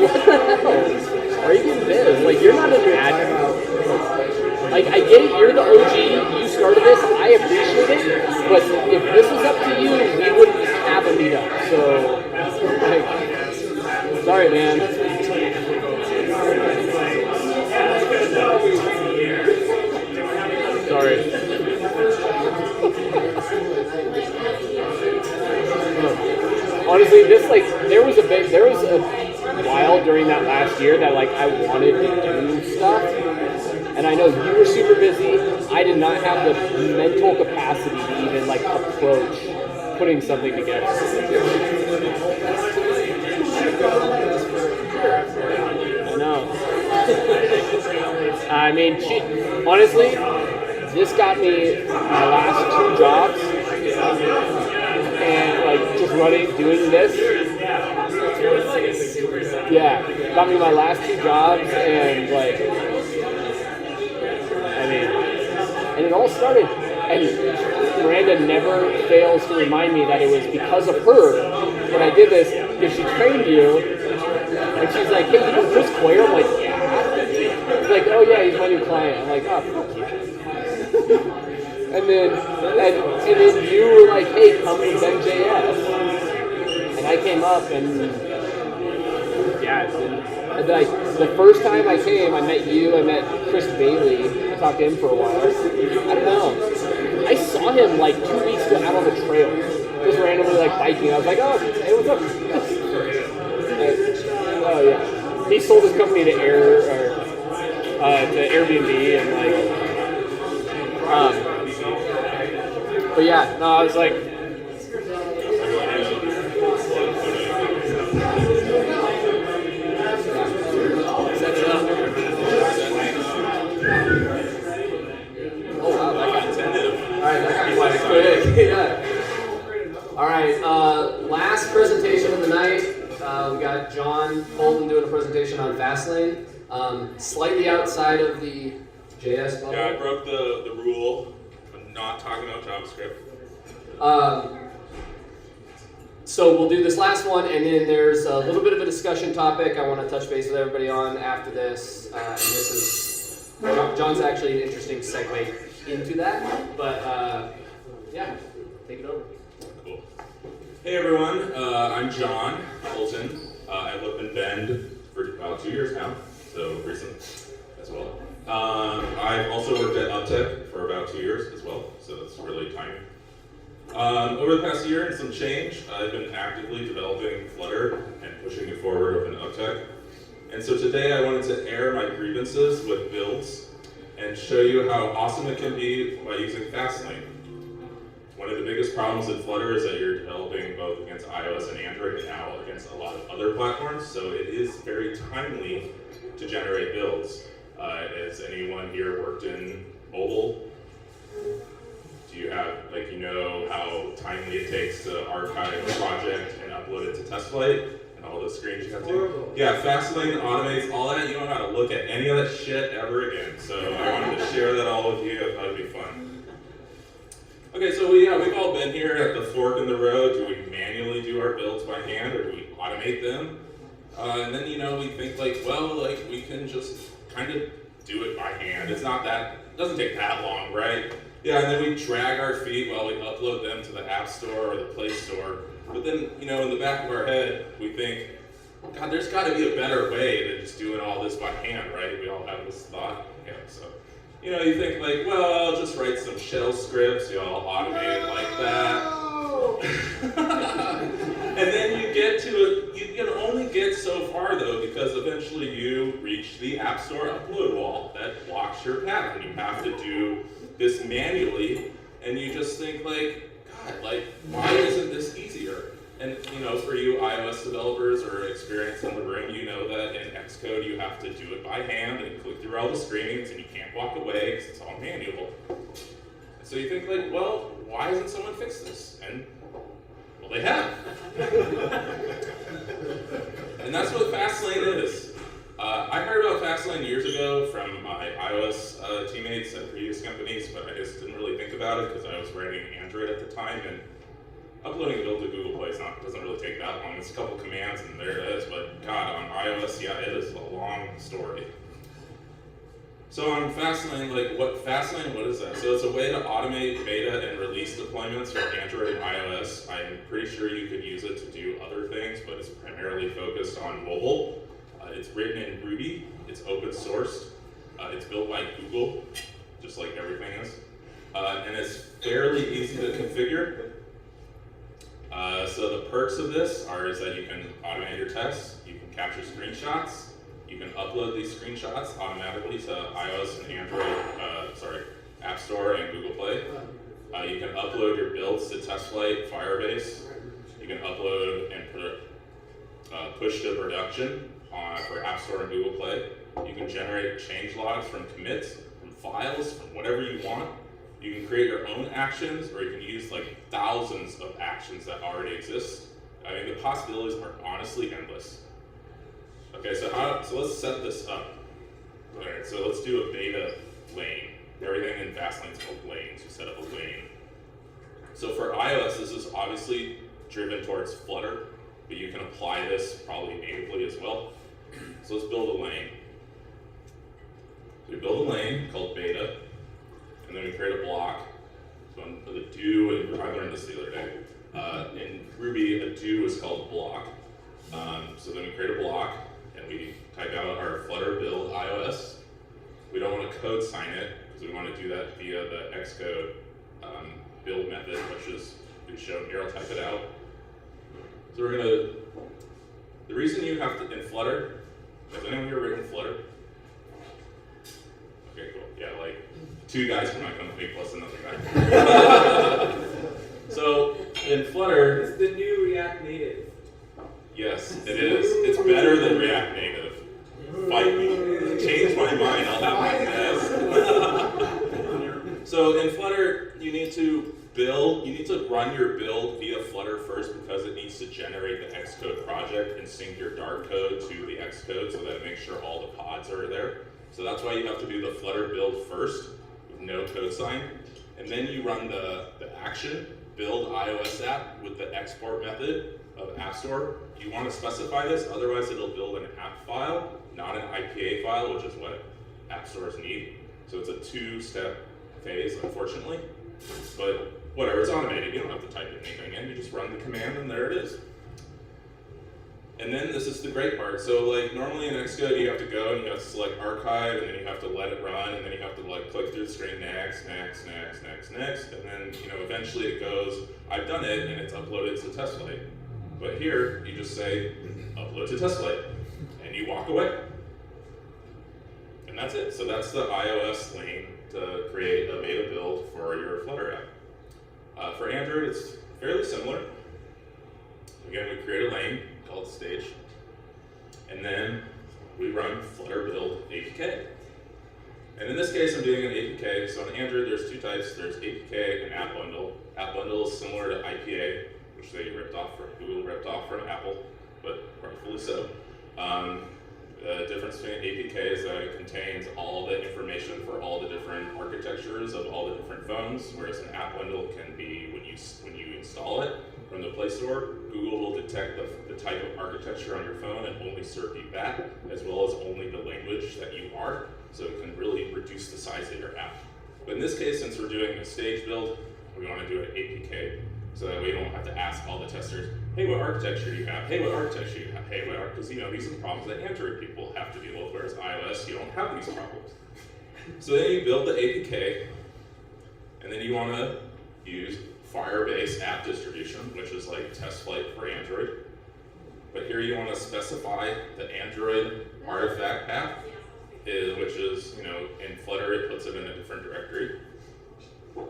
what the hell? Are you getting this? Like, you're not an admin. Like, I get it, you're the OG, you started this, I appreciate it, but if this was up to you, we wouldn't have a meetup. So, like, sorry, man. Sorry. Honestly, this, like, there was a while during that last year that, like, I wanted to do stuff, and I know you were super busy. I did not have the mental capacity to even, like, approach putting something together. I know. I mean, honestly, this got me my last 2 jobs, and like just doing this. Yeah, got me my last 2 jobs, and like, I mean, and it all started. And Miranda never fails to remind me that it was because of her when I did this, because she trained you, and she's like, hey, you know Chris Quayer? I'm like, yeah. She's like, oh yeah, he's my new client. I'm like, oh, fuck you. And then you were like, hey, come to BendJS. And I came up, and yeah, and then the first time I came, I met you, I met Chris Bailey, I talked to him for a while. I don't know. I saw him like 2 weeks ago out on the trail, just randomly like biking. I was like, oh, hey, what's up? Oh yeah. He sold his company to Airbnb, and like, but yeah, no, I was like, set it up. Oh wow, that got tentative. Alright, that got quite quick. Yeah. Alright, last presentation of the night. We got John Holden doing a presentation on Fastlane. Slightly outside of the JS bubble. Yeah, I broke the rule of not talking about JavaScript. So we'll do this last one, and then there's a little bit of a discussion topic I want to touch base with everybody on after this. And this is, John's actually an interesting segue into that, but yeah, take it over. Cool. Hey everyone, I'm John Holton. I've lived in Bend for about 2 years now, so recent as well. I've also worked at Uptech for about 2 years as well, so that's really tiny. Over the past year and some change, I've been actively developing Flutter and pushing it forward with an Uptech. And so today I wanted to air my grievances with builds and show you how awesome it can be by using Fastlane. One of the biggest problems in Flutter is that you're developing both against iOS and Android and now against a lot of other platforms, so it is very timely to generate builds. Has anyone here worked in mobile? Do you have, like, you know how timely it takes to archive a project and upload it to TestFlight and all those screens you have to? Yeah, Fastlane automates all that. You don't have to look at any of that shit ever again. So I wanted to share that all with you. I thought it'd be fun. Okay, so we've all been here at the fork in the road. Do we manually do our builds by hand, or do we automate them? And then, we think like, well, like we can just kind of do it by hand. It's not that, it doesn't take that long, right? Yeah, and then we drag our feet while we upload them to the App Store or the Play Store. But then, in the back of our head, we think, God, there's got to be a better way than just doing all this by hand, right? We all have this thought. Yeah, so, you think like, well, I'll just write some shell scripts, I'll automate it like that. and then you get to it, you can only get so far though, because eventually you reach the App Store upload wall that blocks your path, and you have to do this manually, and you just think like, God, like, why isn't this easier? And you know, for you iOS developers or experienced in the room, you know that in Xcode you have to do it by hand and click through all the screens, and you can't walk away because it's all manual. And so you think like, well, why hasn't someone fixed this? And well, they have. And that's what Fastlane is. I heard about Fastlane years ago from my iOS teammates at previous companies, but I just didn't really think about it because I was writing Android at the time, and uploading a build to Google Play doesn't really take that long. It's a couple commands and there it is, but God, on iOS, yeah, it is a long story. So on Fastlane, what is that? So it's a way to automate beta and release deployments for Android and iOS. I'm pretty sure you could use it to do other things, but it's primarily focused on mobile. It's written in Ruby, it's open sourced, it's built by Google, just like everything is, and it's fairly easy to configure. So the perks of this is that you can automate your tests, you can capture screenshots, you can upload these screenshots automatically to iOS and Android, App Store and Google Play. You can upload your builds to TestFlight, Firebase. You can upload and push to production for App Store and Google Play. You can generate change logs from commits, from files, from whatever you want. You can create your own actions, or you can use like thousands of actions that already exist. I mean, the possibilities are honestly endless. Okay, so let's set this up. All right, so let's do a beta lane. Everything in Fastlane is called lanes. You set up a lane. So for iOS, this is obviously driven towards Flutter, but you can apply this probably natively as well. So let's build a lane. So we build a lane called beta, and then we create a block. So for the do, and I learned this the other day. In Ruby, a do is called block. So then we create a block, and we type out our Flutter build iOS. We don't want to code sign it, because we want to do that via the Xcode build method, which is shown here. I'll type it out. So we're gonna, the reason you have to, in Flutter, has anyone here written Flutter? Okay, cool. Yeah, like 2 guys from my company plus another guy. So in Flutter, It's the new React Native. yes, it is. It's better than React Native. Fight me. Change my mind. I'll have my best. So in Flutter, you need to run your build via Flutter first, because it needs to generate the Xcode project and sync your Dart code to the Xcode so that it makes sure all the pods are there. So that's why you have to do the Flutter build first with no code sign. And then you run the action, build iOS app with the export method of App Store. You want to specify this, otherwise it'll build an app file, not an IPA file, which is what app stores need. So it's a 2-step phase, unfortunately. But whatever, it's automated. You don't have to type anything in. You just run the command and there it is. And then this is the great part. So like normally in Xcode you have to go and you have to select archive, and then you have to let it run, and then you have to like click through the screen next, and then eventually it goes, I've done it, and it's uploaded to TestFlight. But here you just say upload to TestFlight, and you walk away. And that's it. So that's the iOS lane to create a beta build for your Flutter app. For Android, it's fairly similar. Again, we create a lane called stage, and then we run Flutter build APK. And in this case, I'm doing an APK. So on Android, there's 2 types. There's APK and app bundle. App bundle is similar to IPA, which Google ripped off from Apple, but rightfully so. The difference between APK is that it contains all the information for all the different architectures of all the different phones, whereas an app bundle can be when you install it from the Play Store, Google will detect the type of architecture on your phone and only serve you that, as well as only the language that you are, so it can really reduce the size of your app. But in this case, since we're doing a stage build, we want to do an APK, so that we don't have to ask all the testers, hey, what architecture do you have? Hey, what architecture do you have? Hey, what architecture? Because these are problems that Android people have to deal with, whereas iOS, you don't have these problems. So then you build the APK, and then you want to use Firebase app distribution, which is like test flight for Android. But here you want to specify the Android artifact path, which is, in Flutter it puts it in a different directory.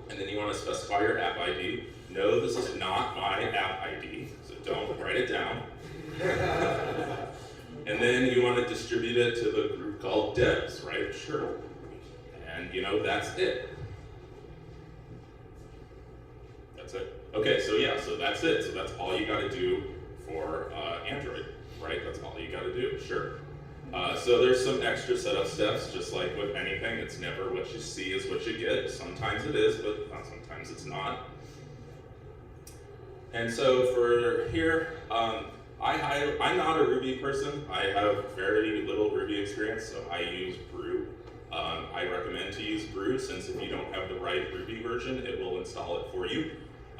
And then you want to specify your app ID. No, this is not my app ID, so don't write it down. And then you want to distribute it to the group called devs, right? Sure. And that's it. That's it. Okay, so that's it. So that's all you got to do for Android, right? That's all you got to do, sure. So there's some extra setup steps, just like with anything. It's never what you see is what you get. Sometimes it is, but sometimes it's not. And so for here, I'm not a Ruby person. I have very little Ruby experience, so I use Brew. I recommend to use Brew, since if you don't have the right Ruby version, it will install it for you.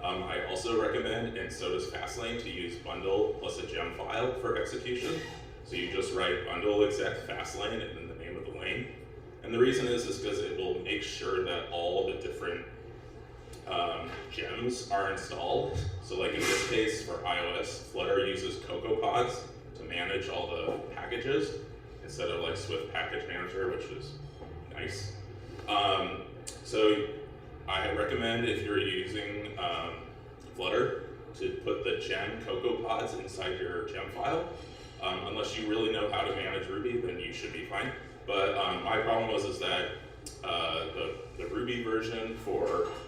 I also recommend, and so does Fastlane, to use bundle plus a gem file for execution. So you just write bundle exec Fastlane and then the name of the lane. And the reason is because it will make sure that all the different gems are installed. So like in this case for iOS, Flutter uses CocoaPods to manage all the packages instead of like Swift Package Manager, which is nice. So I recommend, if you're using Flutter, to put the gem CocoaPods inside your gem file. Unless you really know how to manage Ruby, then you should be fine. But my problem was that the Ruby version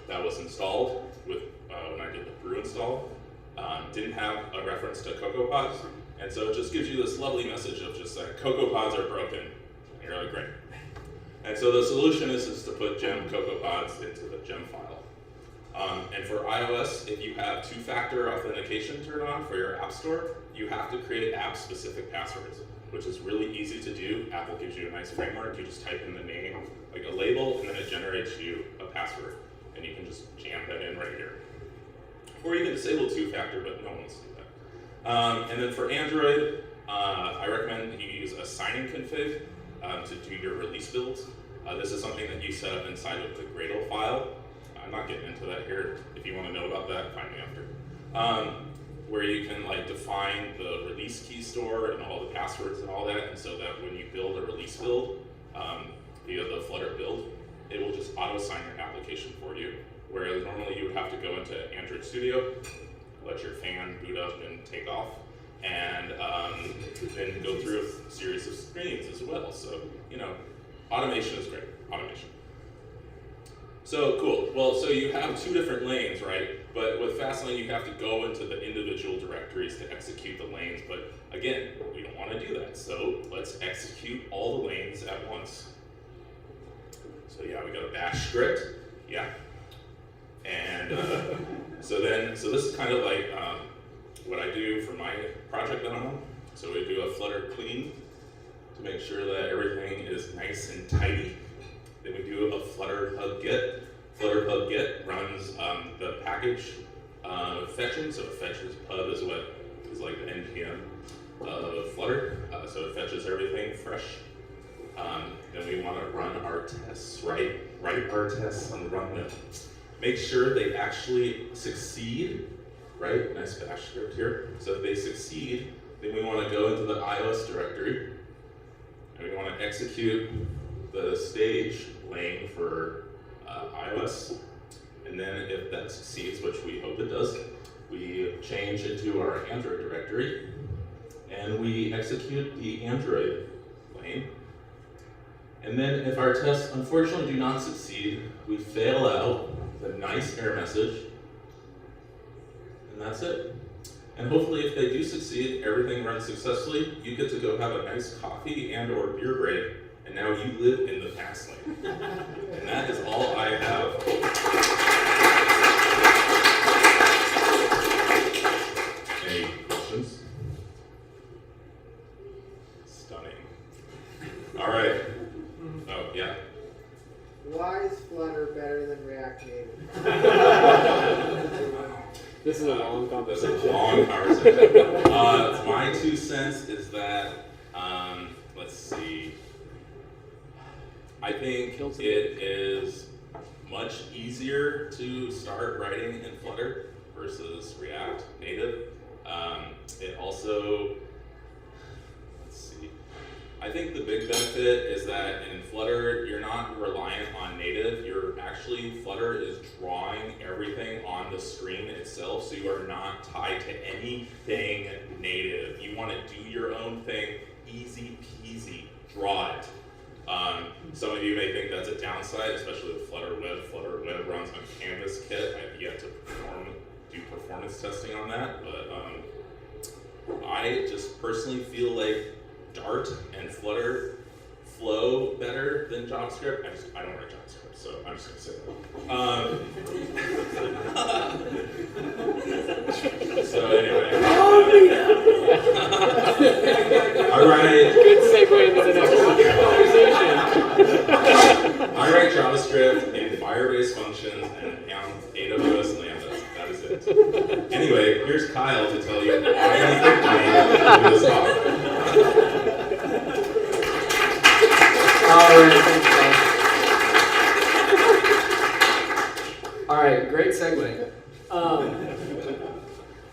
that was installed with when I did the Brew install didn't have a reference to CocoaPods, and so it just gives you this lovely message of just like CocoaPods are broken. And you're like, great. And so the solution is to put gem CocoaPods into the gem file. And for iOS, if you have two-factor authentication turned on for your App Store, you have to create app-specific passwords, which is really easy to do. Apple gives you a nice framework. You just type in the name, like a label, and then it generates you a password. And you can just jam that in right here. Or you can disable two-factor, but no one wants to do that. And then for Android, I recommend that you use a signing config to do your release builds. This is something that you set up inside of the Gradle file. I'm not getting into that here. If you want to know about that, find me after. Where you can like define the release key store and all the passwords and all that, and so that when you build a release build via the Flutter build, it will just auto-sign your application for you. Whereas normally you would have to go into Android Studio, let your fan boot up and take off, and then go through a series of screens as well. So, automation is great, automation. So cool, well, so you have two different lanes, right? But with Fastlane, you have to go into the individual directories to execute the lanes. But again, we don't want to do that. So let's execute all the lanes at once. So yeah, we got a bash script, yeah. And so this is kind of like what I do for my project that I'm on. So we do a Flutter clean to make sure that everything is nice and tidy. Then we do a Flutter pub get. Flutter pub get runs the package fetching. So it fetches pub is what is like the npm of Flutter. So it fetches everything fresh. Then we want to run our tests, right? Write our tests and run them. Make sure they actually succeed, right? Nice bash script here. So if they succeed, then we want to go into the iOS directory, and we want to execute the stage lane for iOS. And then if that succeeds, which we hope it does, we change it to our Android directory, and we execute the Android lane. And then if our tests unfortunately do not succeed, we fail out with a nice error message, and that's it. And hopefully if they do succeed, everything runs successfully, you get to go have a nice coffee and or beer break, and now you live in the fast lane. And that is all I have. Any questions? Stunning. All right. Oh, yeah. Why is Flutter better than React Native? This is a long conversation. This is a long conversation. My 2 cents is that, let's see. I think it is much much easier to start writing in Flutter versus React Native. It also, let's see, I think the big benefit is that in Flutter, you're not reliant on native. Flutter is drawing everything on the screen itself, so you are not tied to anything native. You want to do your own thing, easy peasy, draw it. Some of you may think that's a downside, especially with Flutter Web. Flutter Web runs on Canvas Kit. I've yet to do performance testing on that, but I just personally feel like Dart and Flutter flow better than JavaScript. I don't write JavaScript, so I'm just going to say that. So anyway. All right. Good segue into the next conversation. I write JavaScript in Firebase functions and on AWS Lambdas. That is it. Anyway, here's Kyle to tell you why he picked me to do this talk. All right, great segue.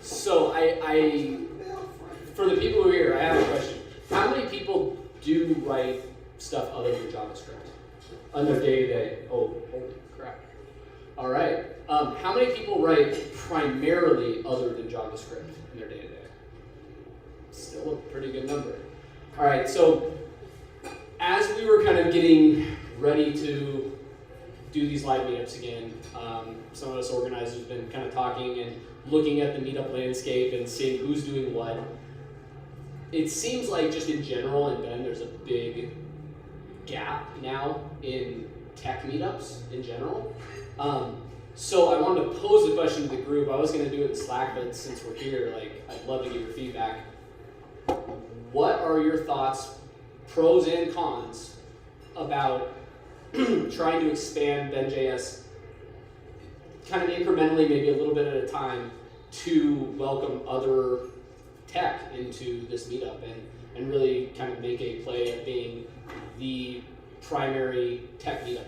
So I, for the people who are here, I have a question. How many people do write stuff other than JavaScript on their day-to-day? Oh, holy crap. All right. How many people write primarily other than JavaScript in their day-to-day? Still a pretty good number. All right, so as we were kind of getting ready to do these live meetups again, some of us organizers have been kind of talking and looking at the meetup landscape and seeing who's doing what. It seems like just in general in Bend, there's a big gap now in tech meetups in general. So I wanted to pose a question to the group. I was going to do it in Slack, but since we're here, I'd love to get your feedback. What are your thoughts, pros and cons, about trying to expand BendJS kind of incrementally, maybe a little bit at a time, to welcome other tech into this meetup and really kind of make a play at being the primary tech meetup?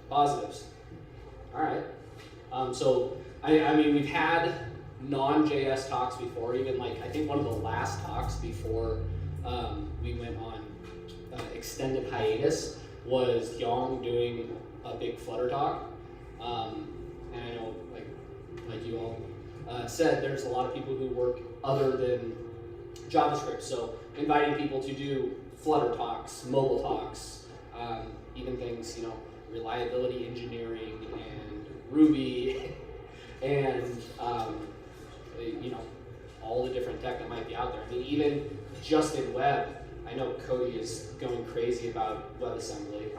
Positives. All right. So, I mean, we've had non-JS talks before, even I think one of the last talks before we went on extended hiatus was Yong doing a big Flutter talk. And I know, like you all said, there's a lot of people who work other than JavaScript. So inviting people to do Flutter talks, mobile talks, even things, reliability engineering and Ruby and, all the different tech that might be out there. I mean, even just in web, I know Cody is going crazy about WebAssembly.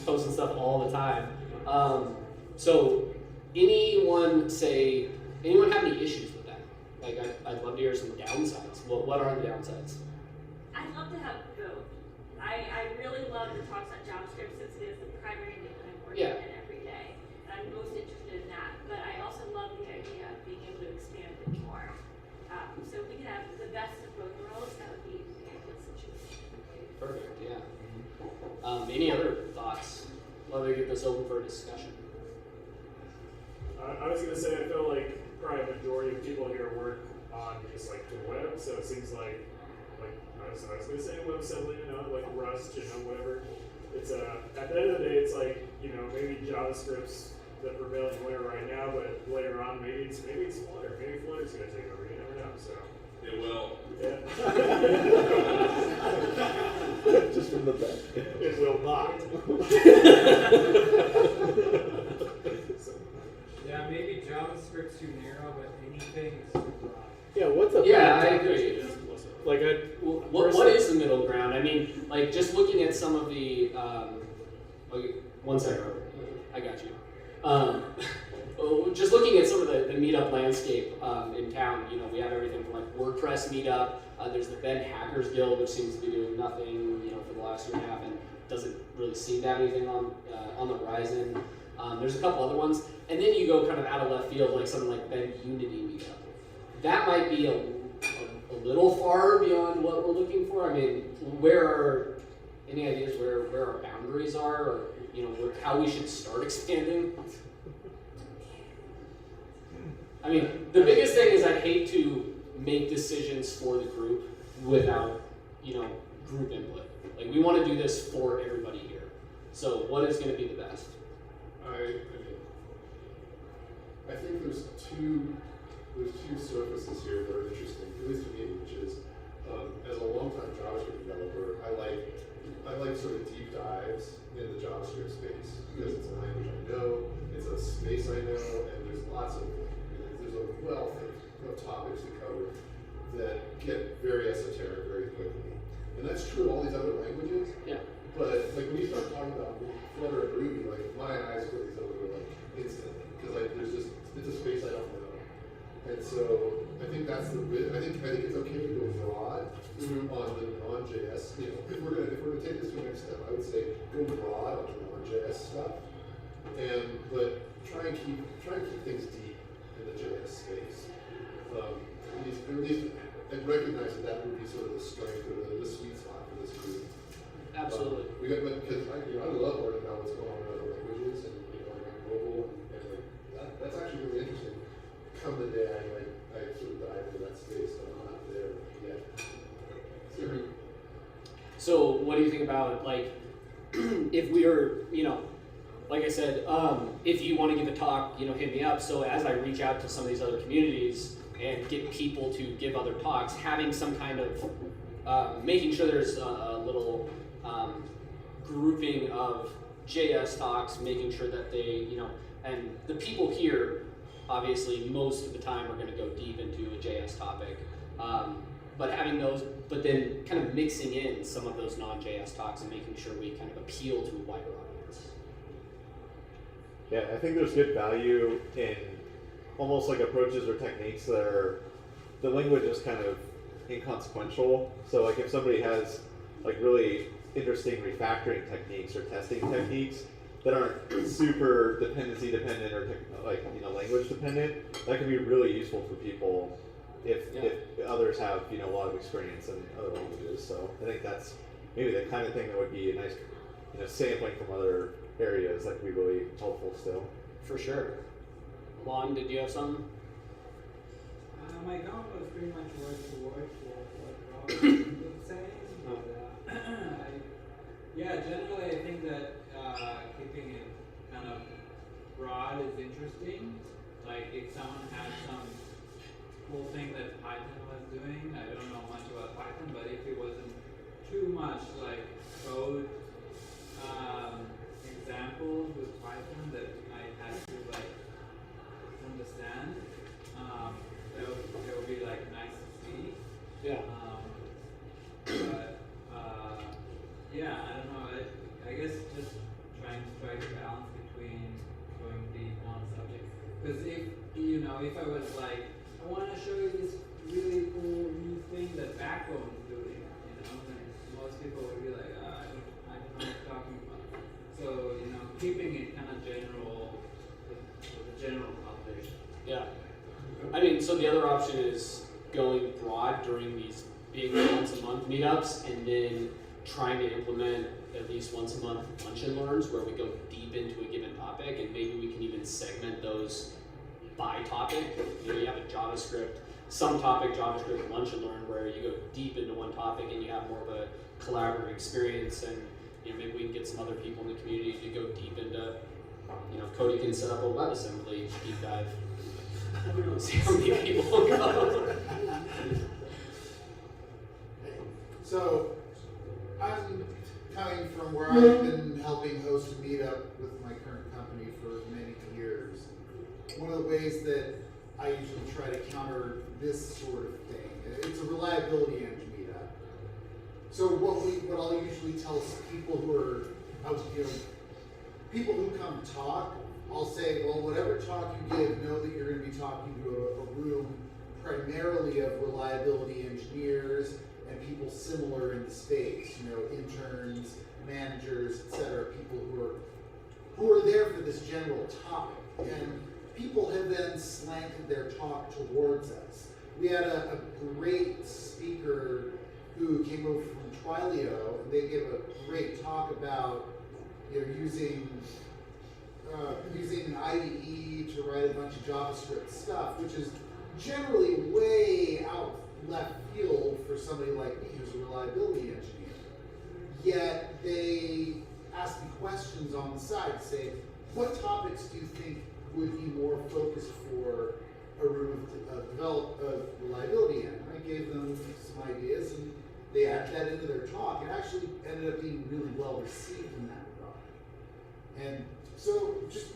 Posting stuff all the time. So anyone have any issues with that? I'd love to hear some downsides. What are the downsides? I'd love to have both. I really love the talks on JavaScript since it is the primary thing that I'm working in every day. And I'm most interested in that. But I also love the idea of being able to expand it more. So if we can have the best of both worlds, that would be the ideal situation. Perfect, yeah. Any other thoughts? Love to get this open for a discussion. I was gonna say I feel like probably a majority of people here work on just the web, so it seems like I was gonna say WebAssembly, like Rust, whatever. It's at the end of the day, it's maybe JavaScript's the prevailing way right now, but later on maybe it's Flutter. Maybe Flutter's gonna take over. You never know. So it will. Yeah. Just from the back. It will not. Yeah, maybe JavaScript's too narrow, but anything is too broad. Yeah, what's up? Yeah, I agree. What is the middle ground? I mean, just looking at some of the, okay, one second, I got you. Just looking at some of the meetup landscape in town, we have everything from WordPress meetup. There's the Bend Hackers Guild, which seems to be doing nothing, for the last year and a half, and doesn't really seem to have anything on the horizon. There's a couple other ones, and then you go kind of out of left field, like something like Bend Unity meetup. That might be a little far beyond what we're looking for. I mean, where are any ideas where our boundaries are, or how we should start expanding? I mean, the biggest thing is I hate to make decisions for the group without group input. Like, we want to do this for everybody here. So what is going to be the best? I think there's two surfaces here that are interesting, at least to me, which is, as a longtime JavaScript developer, I like sort of deep dives in the JavaScript space because it's a language I know, it's a space I know, and there's there's a wealth of topics to cover that get very esoteric very quickly. And that's true of all these other languages. Yeah. But like when you start talking about Flutter and Ruby, like my eyes glaze over like instantly because it's a space I don't know. And so I think that's I think it's okay to go broad on the non-JS. If we're gonna take this to the next step, I would say go broad on the non-JS stuff, but try and keep things deep in the JS space. At least and recognize that would be sort of the strength or the sweet spot for this group. Absolutely. Because I love learning about what's going on in other languages and like mobile and that's actually really interesting. Come the day I sort of dive into that space, but I'm not there yet. So what do you think about if we are like I said, if you want to give a talk, hit me up. So as I reach out to some of these other communities and get people to give other talks, having some kind of making sure there's a little grouping of JS talks, making sure that they, and the people here, obviously, most of the time are going to go deep into a JS topic, but having those, but then kind of mixing in some of those non-JS talks and making sure we kind of appeal to a wider audience. Yeah, I think there's good value in almost like approaches or techniques that are, the language is kind of inconsequential. So like if somebody has like really interesting refactoring techniques or testing techniques that aren't super dependency dependent or language dependent, that can be really useful for people if others have a lot of experience in other languages. So I think that's maybe the kind of thing that would be a nice sampling from other areas that could be really helpful still. For sure. Lon, did you have something? My comment was pretty much word for word for what Rob was saying. But, generally I think that keeping it kind of broad is interesting. Like if someone had some cool thing that Python was doing, I don't know much about Python, but if it wasn't too much like code examples with Python that I had to understand, that would be nice to see. Yeah. But I don't know. I guess just trying to strike a balance between going deep on subject. Because if I was I want to show you this really cool new thing that Backbone is doing, then most people would be like, I don't know what you're talking about. So keeping it kind of general, the general population. Yeah. I mean, so the other option is going broad during these big once a month meetups and then trying to implement at least once a month lunch and learns where we go deep into a given topic, and maybe we can even segment those by topic. You have a JavaScript, some topic JavaScript lunch and learn where you go deep into one topic and you have more of a collaborative experience, and maybe we can get some other people in the community to go deep into, Cody can set up a WebAssembly deep dive. See how many people go. So, I'm coming from where I've been helping host a meetup with my current company for many years. One of the ways that I usually try to counter this sort of thing, it's a reliability engine meetup. So what I'll usually tell people who are people who come talk, I'll say, well, whatever talk you give, know that you're going to be talking to a room primarily of reliability engineers and people similar in the space, interns, managers, etc., people who are there for this general topic. And people have then slanted their talk towards us. we had a great speaker who came over from Twilio, and they gave a great talk about using an IDE to write a bunch of JavaScript stuff, which is generally way out left field for somebody like me who's a reliability engineer. Yet they asked me questions on the side to say, what topics do you think would be more focused for a room of reliability in? And I gave them some ideas, and they added that into their talk. It actually ended up being really well received in that regard. And so just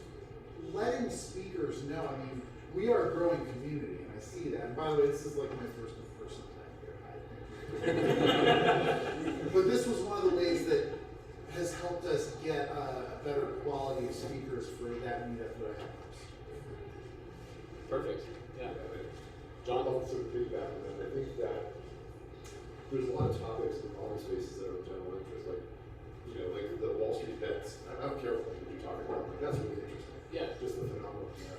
letting speakers know, I mean, we are a growing community, and I see that. And by the way, this is like my first in-person time here. But this was one of the ways that has helped us get a better quality of speakers for that meetup that I have. Perfect. Yeah. John, also feedback on that. I think that there's a lot of topics in all spaces that are of general interest, like like the Wall Street bets. I don't care what you're talking about. Like, that's really interesting. Yeah. Just the phenomenon there.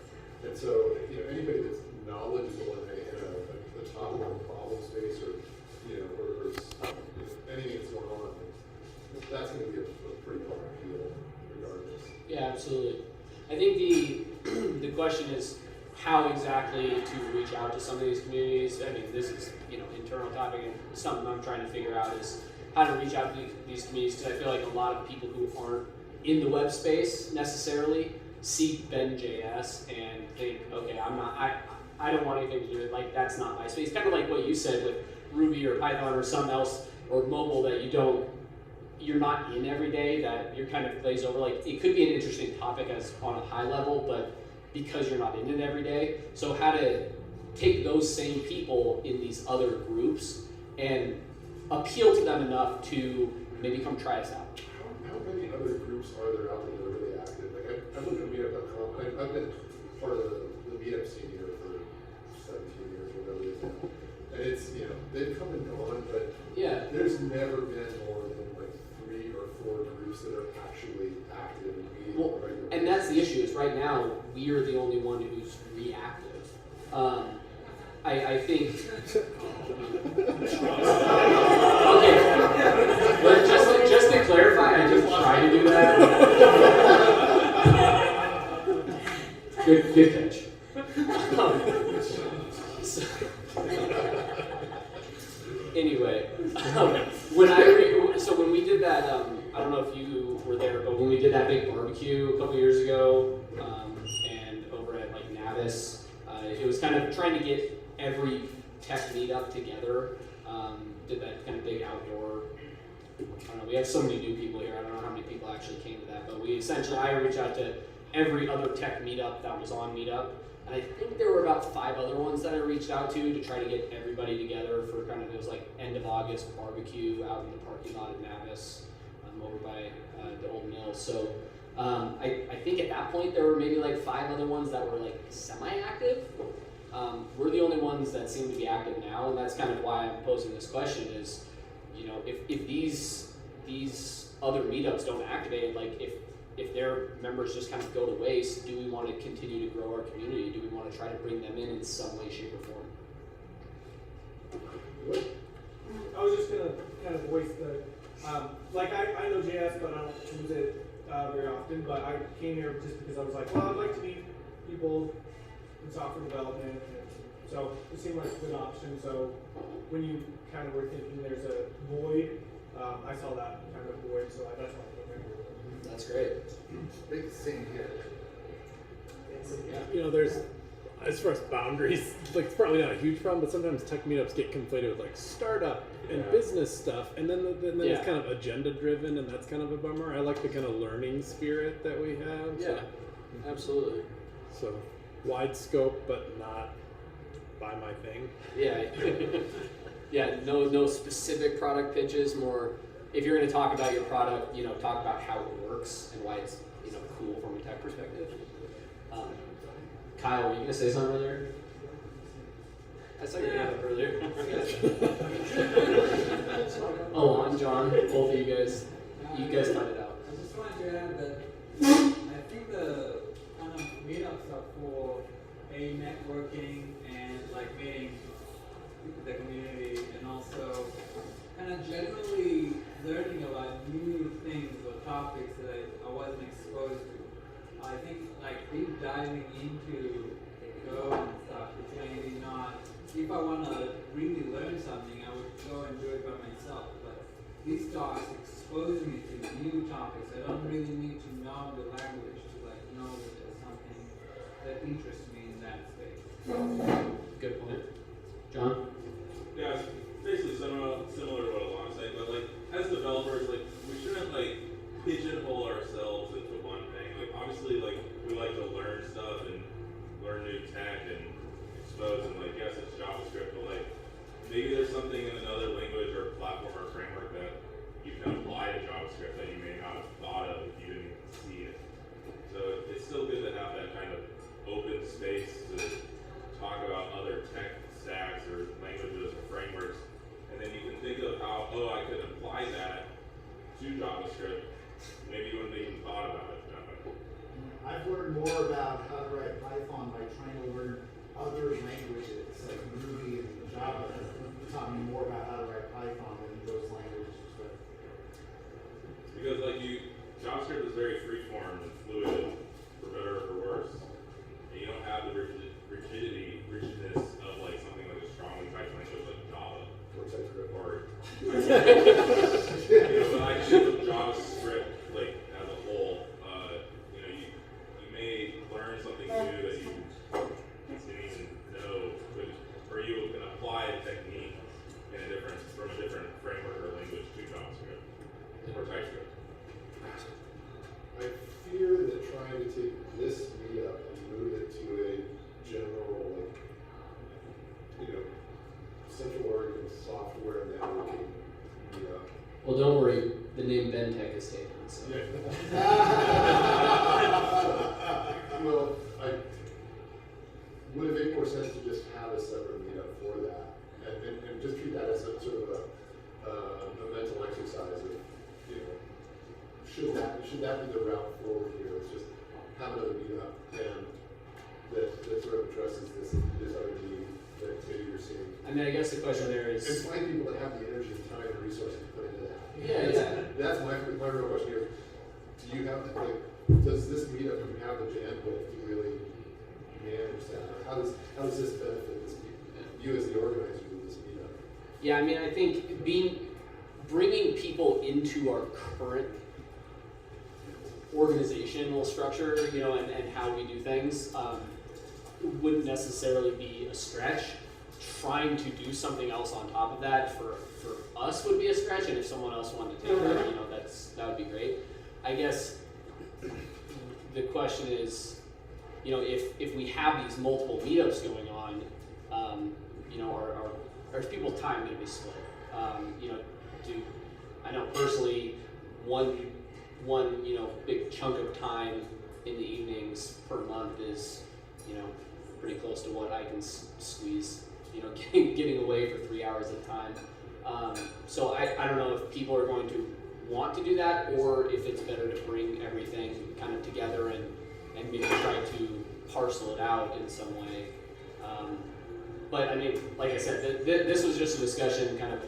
And so, anybody that's knowledgeable in a topical problem space, or or anything that's going on, that's going to be a pretty hard appeal, regardless. Yeah, absolutely. I think the question is how exactly to reach out to some of these communities. I mean, this is internal topic, and something I'm trying to figure out is how to reach out to these communities, because I feel like a lot of people who aren't in the web space necessarily see BendJS and think, okay, I don't want anything to do with it. Like, that's not my space. Kind of like what you said with Ruby or Python or something else or mobile that you're not in every day, that you're kind of glaze over. Like, it could be an interesting topic as on a high level, but because you're not in it every day. So how to take those same people in these other groups and appeal to them enough to maybe come try us out. How many other groups are there out there that are really active? Like, I've looked at meetup.com. I've been part of the meetup scene here for 17 years, or whatever it is now. And it's, they've come and gone, but yeah, there's never been more than like 3 or 4 groups that are actually active and meeting on a regular basis. And that's the issue, is right now we are the only one who's reactive. I think. Okay, but just to clarify, I just try to do that. Good catch. Anyway, when we did that, I don't know if you were there, but when we did that big barbecue a couple years ago, and over at like Navis, it was kind of trying to get every tech meetup together. Did that kind of big outdoor. I don't know. We have so many new people here. I don't know how many people actually came to that, but I reached out to every other tech meetup that was on Meetup. And I think there were about 5 other ones that I reached out to try to get everybody together for kind of, it was like end of August barbecue out in the parking lot at Navis, over by the old mill. So I think at that point there were maybe like 5 other ones that were like semi-active. We're the only ones that seem to be active now, and that's kind of why I'm posing this question is, if these other meetups don't activate, like if their members just kind of go to waste, do we want to continue to grow our community? Do we want to try to bring them in some way, shape, or form? I was just gonna kind of voice the, I know JS, but I don't use it very often, but I came here just because I was like, well, I'd like to meet people in software development, and so it seemed like a good option. So when you kind of were thinking there's a void, I saw that kind of void, so that's why I came here. That's great. Big thing here. Yeah. There's, as far as boundaries, like, it's probably not a huge problem, but sometimes tech meetups get conflated with like startup and business stuff, and then it's kind of agenda driven, and that's kind of a bummer. I like the kind of learning spirit that we have. Yeah, absolutely. So wide scope, but not buy my thing. Yeah. Yeah, no specific product pitches, more if you're going to talk about your product, talk about how it works and why it's, cool from a tech perspective. Kyle, were you going to say something earlier? I saw your hand up earlier. Alon, John, both of you guys cut it out. I just wanted to add that I think the kind of meetups are for networking and like meeting the community, and also kind of generally learning about new things or topics that I wasn't exposed to. I think like deep diving into Go and stuff is maybe not, if I want to really learn something, I would go and do it by myself. But these talks expose me to new topics. I don't really need to know the language to like know that there's something that interests me in that space. Good point. John? Yeah, it's basically similar to what Alon's saying, but like as developers, like we shouldn't like pigeonhole ourselves into one thing. Like obviously, like we like to learn stuff and learn new tech and expose, and like yes, it's JavaScript, but like maybe there's something in another language or platform or framework that you can apply to JavaScript that you may not have thought of if you didn't see it. So it's still good to have that kind of open space to talk about other tech stacks or languages or frameworks, and then you can think of how, oh, I could apply that to JavaScript. Maybe you wouldn't have even thought about it that way. I've learned more about how to write Python by trying to learn other languages like Ruby and Java. It's taught me more about how to write Python than those languages. Because like JavaScript is very freeform and fluid, for better or for worse. And you don't have the rigidness of like something like a strongly typed language like Java or TypeScript or but I think with JavaScript like as a whole, you may learn something new that you didn't even know, or you can apply a technique from a different framework or language to JavaScript or TypeScript. I fear that trying to take this meetup and move it to a general, Central Oregon software networking meetup. Well, don't worry, the name BendTech is taken. So. Well, would it make more sense to just have a separate meetup for that, and just treat that as a sort of a mental exercise of, should that be the route forward here? It's just have another meetup and that sort of addresses this other need that maybe you're seeing. I mean, I guess the question there is, and find people that have the energy, time, and resources to put into that. Yeah. That's my real question here. Do you have does this meetup, do you have the bandwidth to really manage that? How does this benefit you as the organizer of this meetup? Yeah, I mean, I think bringing people into our current organizational structure, and how we do things, wouldn't necessarily be a stretch. Trying to do something else on top of that for us would be a stretch, and if someone else wanted to take that, that would be great. I guess the question is, if we have these multiple meetups going on, are people's time going to be split? I know personally, one big chunk of time in the evenings per month is, pretty close to what I can squeeze, getting away for 3 hours at a time. So I don't know if people are going to want to do that, or if it's better to bring everything kind of together and maybe try to parcel it out in some way. But I mean, like I said, this was just a discussion kind of,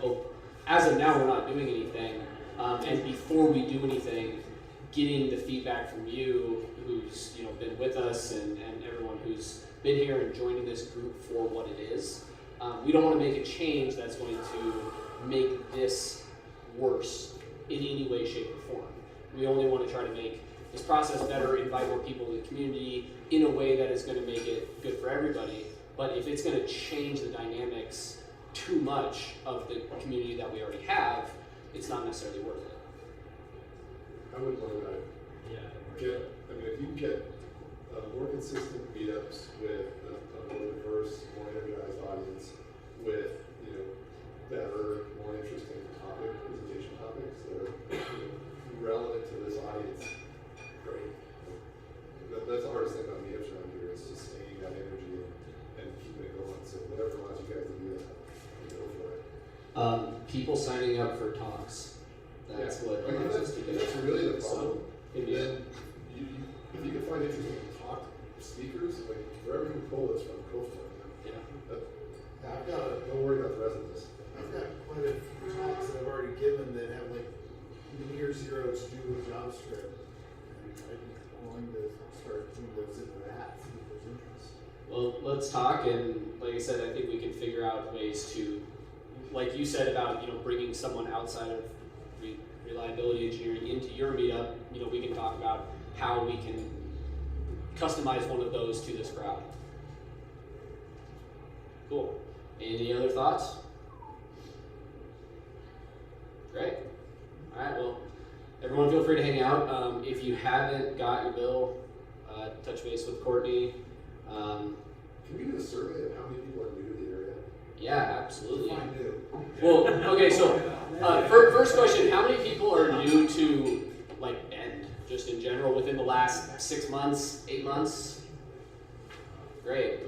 as of now we're not doing anything, and before we do anything, getting the feedback from you who's been with us and everyone who's been here and joining this group for what it is. We don't want to make a change that's going to make this worse in any way, shape, or form. We only want to try to make this process better, invite more people to the community in a way that is going to make it good for everybody. But if it's going to change the dynamics too much of the community that we already have, it's not necessarily worth it. I would want to if you can get more consistent meetups with a more diverse, more energized audience, with better, more interesting presentation topics that are relevant to this audience, great. That's the hardest thing about meetups around here, is sustaining that energy and keeping it going. So whatever allows you guys to do that, go for it. People signing up for talks. That's what allows us to do. That's really the problem. Then if you can find interesting talk speakers, like wherever you pull this from, go for it. Yeah. Don't worry about the rest of this. I've got quite a few talks that I've already given that have like near zero to do with JavaScript. And I'd be willing to start doing those into that, see if there's interest. Well, let's talk, and like I said, I think we can figure out ways to, like you said about, bringing someone outside of reliability engineering into your meetup, we can talk about how we can customize one of those to this crowd. Cool. Any other thoughts? Great. All right, well, everyone feel free to hang out. If you haven't got your bill, touch base with Courtney. Can we do a survey of how many people are new to the area? Yeah, absolutely. Define new. Well, okay, so first question, how many people are new to Bend, just in general, within the last 6 months, 8 months? Great.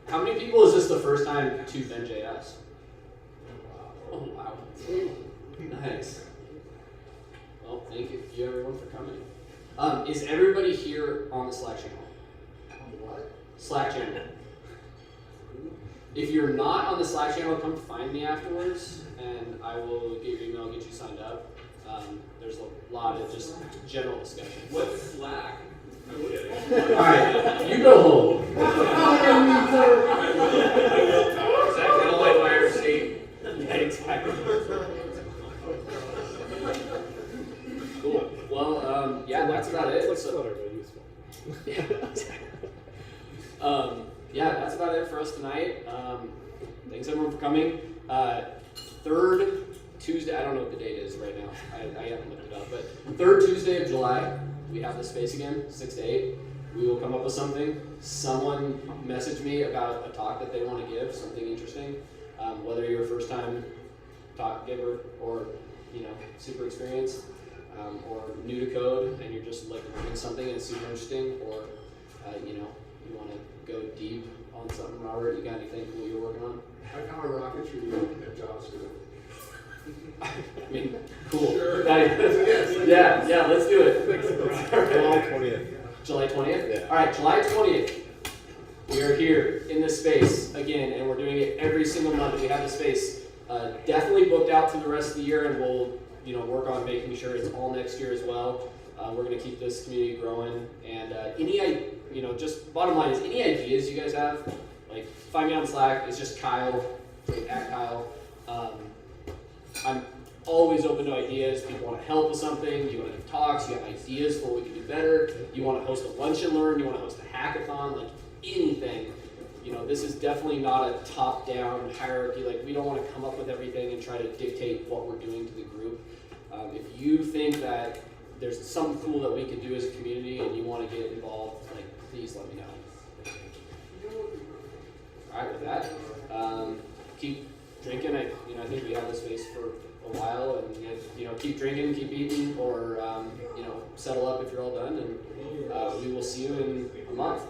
How many people is this the first time to BendJS? Oh, wow. Nice. Well, thank you everyone for coming. Is everybody here on the Slack channel? On the what? Slack channel. If you're not on the Slack channel, come find me afterwards, and I will get your email, get you signed up. There's a lot of just general discussion. What's Slack? All right, you go home. Is that kind of like Fire State? Yeah, exactly. Cool. Well, yeah, that's about it. It's So- Flutter, but useful. Yeah, exactly. Yeah, that's about it for us tonight. Thanks everyone for coming. Third Tuesday, I don't know what the date is right now. I haven't looked it up, but third Tuesday of July, we have the space again, 6 to 8. We will come up with something. Someone messaged me about a talk that they want to give, something interesting. Whether you're a first time talk giver or super experienced, or new to code and you're just learning something and it's super interesting, or you want to go deep on something. Robert, you got anything cool you're working on? High power rocketry and JavaScript. I mean, cool. Sure. Yeah, let's do it. July 20th. July 20th? Yeah. All right, July 20th. We are here in this space again, and we're doing it every single month. We have the space definitely booked out for the rest of the year, and we'll work on making sure it's all next year as well. We're going to keep this community growing, and just bottom line is any ideas you guys have, find me on Slack. It's just Kyle, at Kyle. I'm always open to ideas. People want to help with something. You want to give talks. You have ideas for what we can do better. You want to host a lunch and learn. You want to host a hackathon. Anything. This is definitely not a top-down hierarchy. We don't want to come up with everything and try to dictate what we're doing to the group. If you think that there's something cool that we could do as a community and you want to get involved, please let me know. All right, with that, keep drinking. I think we have this space for a while, and keep drinking, keep eating, or settle up if you're all done, and we will see you in a month.